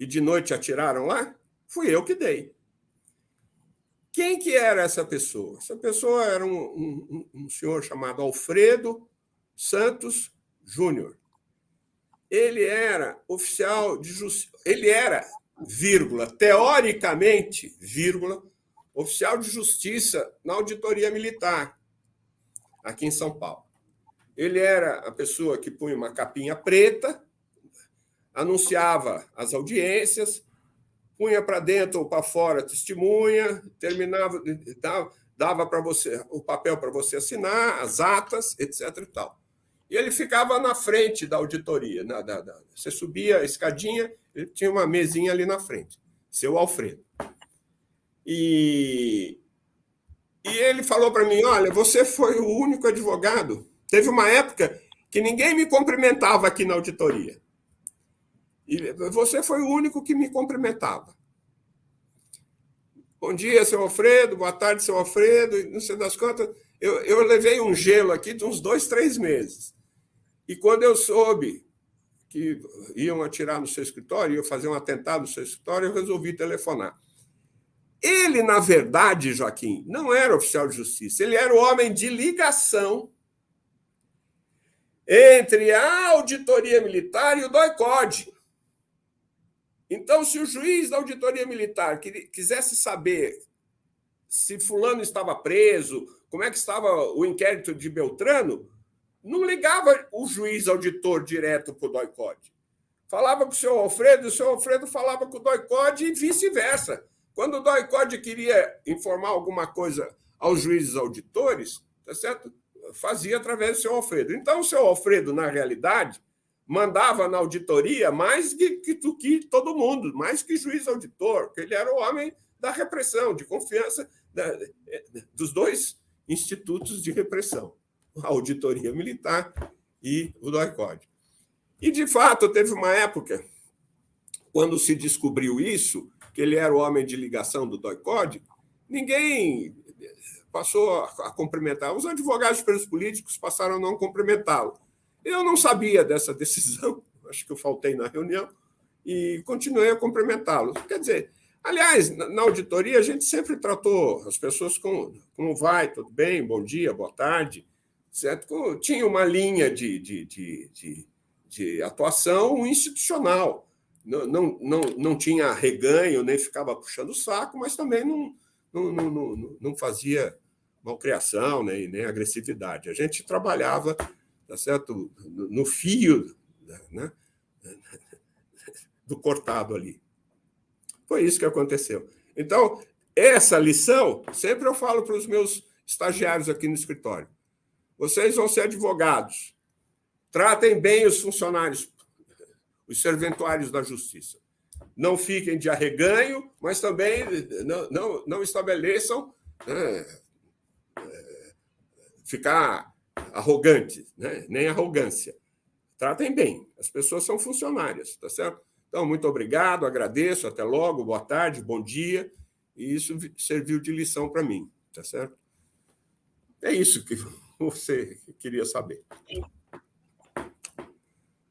Speaker 2: e de noite atiraram lá? Fui eu que dei. Quem que era essa pessoa? Essa pessoa era um senhor chamado Alfredo Santos Júnior. Ele era oficial de justiça. Ele era, vírgula, teoricamente, vírgula, oficial de justiça na auditoria militar, aqui em São Paulo. Ele era a pessoa que punha uma capinha preta, anunciava as audiências, punha para dentro ou para fora testemunha, terminava, dava para você o papel para você assinar, as atas, etc. e tal. E ele ficava na frente da auditoria. Você subia a escadinha, ele tinha uma mesinha ali na frente, seu Alfredo. E ele falou para mim, olha, você foi o único advogado. Teve uma época que ninguém me cumprimentava aqui na auditoria. E você foi o único que me cumprimentava. Bom dia, seu Alfredo. Boa tarde, seu Alfredo. E não sei das quantas. Eu levei um gelo aqui de uns 2, 3 meses. E quando eu soube que iam atirar no seu escritório, iam fazer um atentado no seu escritório, eu resolvi telefonar. Ele, na verdade, Joaquim, não era oficial de justiça. Ele era o homem de ligação entre a auditoria militar e o DOI-CODE. Então, se o juiz da auditoria militar quisesse saber se fulano estava preso, como é que estava o inquérito de Beltrano, não ligava o juiz auditor direto para o DOI-CODE. Falava com o senhor Alfredo, e o senhor Alfredo falava com o DOI-CODE e vice-versa. Quando o DOI-CODE queria informar alguma coisa aos juízes auditores, tá certo? Fazia através do senhor Alfredo. Então, o senhor Alfredo, na realidade, mandava na auditoria mais que todo mundo, mais que juiz auditor, porque ele era o homem da repressão, de confiança dos dois institutos de repressão, a auditoria militar e o DOI-CODE. E, de fato, teve uma época, quando se descobriu isso, que ele era o homem de ligação do DOI-CODE, ninguém passou a cumprimentar. Os advogados presos políticos passaram a não cumprimentá-lo. Eu não sabia dessa decisão, acho que eu faltei na reunião, e continuei a cumprimentá-lo. Quer dizer, aliás, na auditoria a gente sempre tratou as pessoas como vai, tudo bem, bom dia, boa tarde, certo? Tinha uma linha de atuação institucional. Não tinha reganho, nem ficava puxando o saco, mas também não fazia malcriação, nem agressividade. A gente trabalhava, tá certo, no fio, né, do cortado ali. Foi isso que aconteceu. Então, essa lição, sempre eu falo para os meus estagiários aqui no escritório. Vocês vão ser advogados. Tratem bem os funcionários, os serventuários da justiça. Não fiquem de arreganho, mas também não estabeleçam ficar arrogante, né? Nem arrogância. Tratem bem. As pessoas são funcionárias, tá certo? Então, muito obrigado, agradeço, até logo, boa tarde, bom dia. E isso serviu de lição para mim, tá certo? É isso que você queria saber.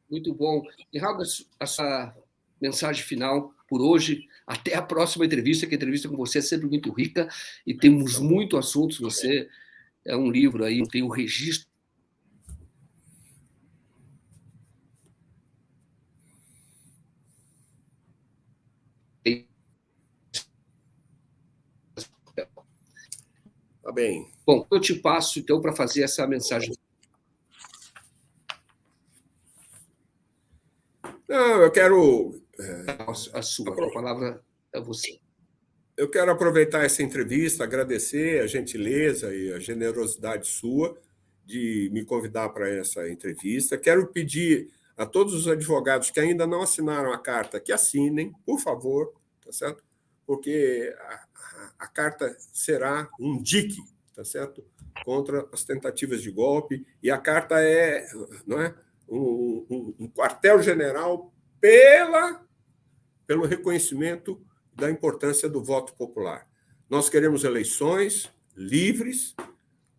Speaker 1: Muito bom. Geraldo, essa mensagem final por hoje. Até a próxima entrevista, que a entrevista com você é sempre muito rica e temos muito assuntos. Você é um livro aí, tem um registro.
Speaker 2: Tá bem.
Speaker 1: Bom, eu te passo, então, para fazer essa mensagem.
Speaker 2: Não, eu quero...
Speaker 1: A sua, a palavra é você.
Speaker 2: Eu quero aproveitar essa entrevista, agradecer a gentileza e a generosidade sua de me convidar para essa entrevista. Quero pedir a todos os advogados que ainda não assinaram a carta que assinem, por favor, tá certo? Porque a carta será um dique, tá certo? Contra as tentativas de golpe, e a carta é, não é, um quartel-general pelo reconhecimento da importância do voto popular. Nós queremos eleições livres,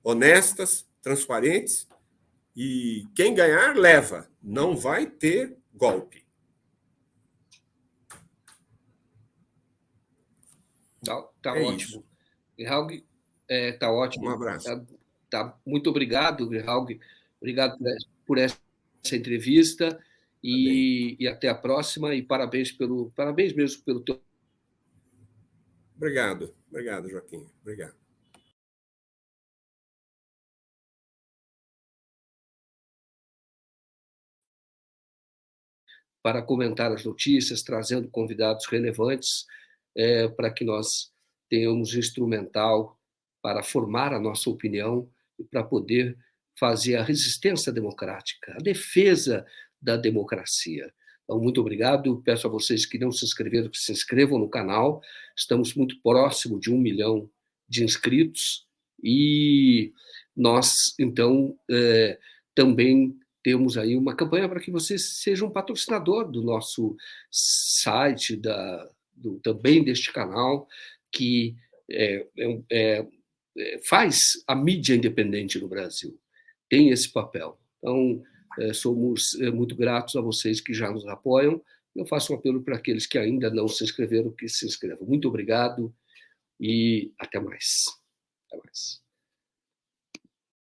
Speaker 2: honestas, transparentes, e quem ganhar, leva. Não vai ter golpe.
Speaker 1: Tá ótimo. Grijalg, tá ótimo.
Speaker 2: Um abraço.
Speaker 1: Tá. Muito obrigado, Grijalg. Obrigado por essa entrevista e até a próxima. E parabéns mesmo pelo teu.
Speaker 2: Obrigado, Joaquim. Obrigado.
Speaker 1: Para comentar as notícias, trazendo convidados relevantes para que nós tenhamos instrumental para formar a nossa opinião e para poder fazer a resistência democrática, a defesa da democracia. Então, muito obrigado. Peço a vocês que não se inscreveram, que se inscrevam no canal. Estamos muito próximo de 1 milhão de inscritos e nós, então, também temos aí uma campanha para que você seja um patrocinador do nosso site, também deste canal, que faz a mídia independente no Brasil. Tem esse papel. Então, somos muito gratos a vocês que já nos apoiam. Eu faço um apelo para aqueles que ainda não se inscreveram, que se inscrevam. Muito obrigado e até mais. Até mais.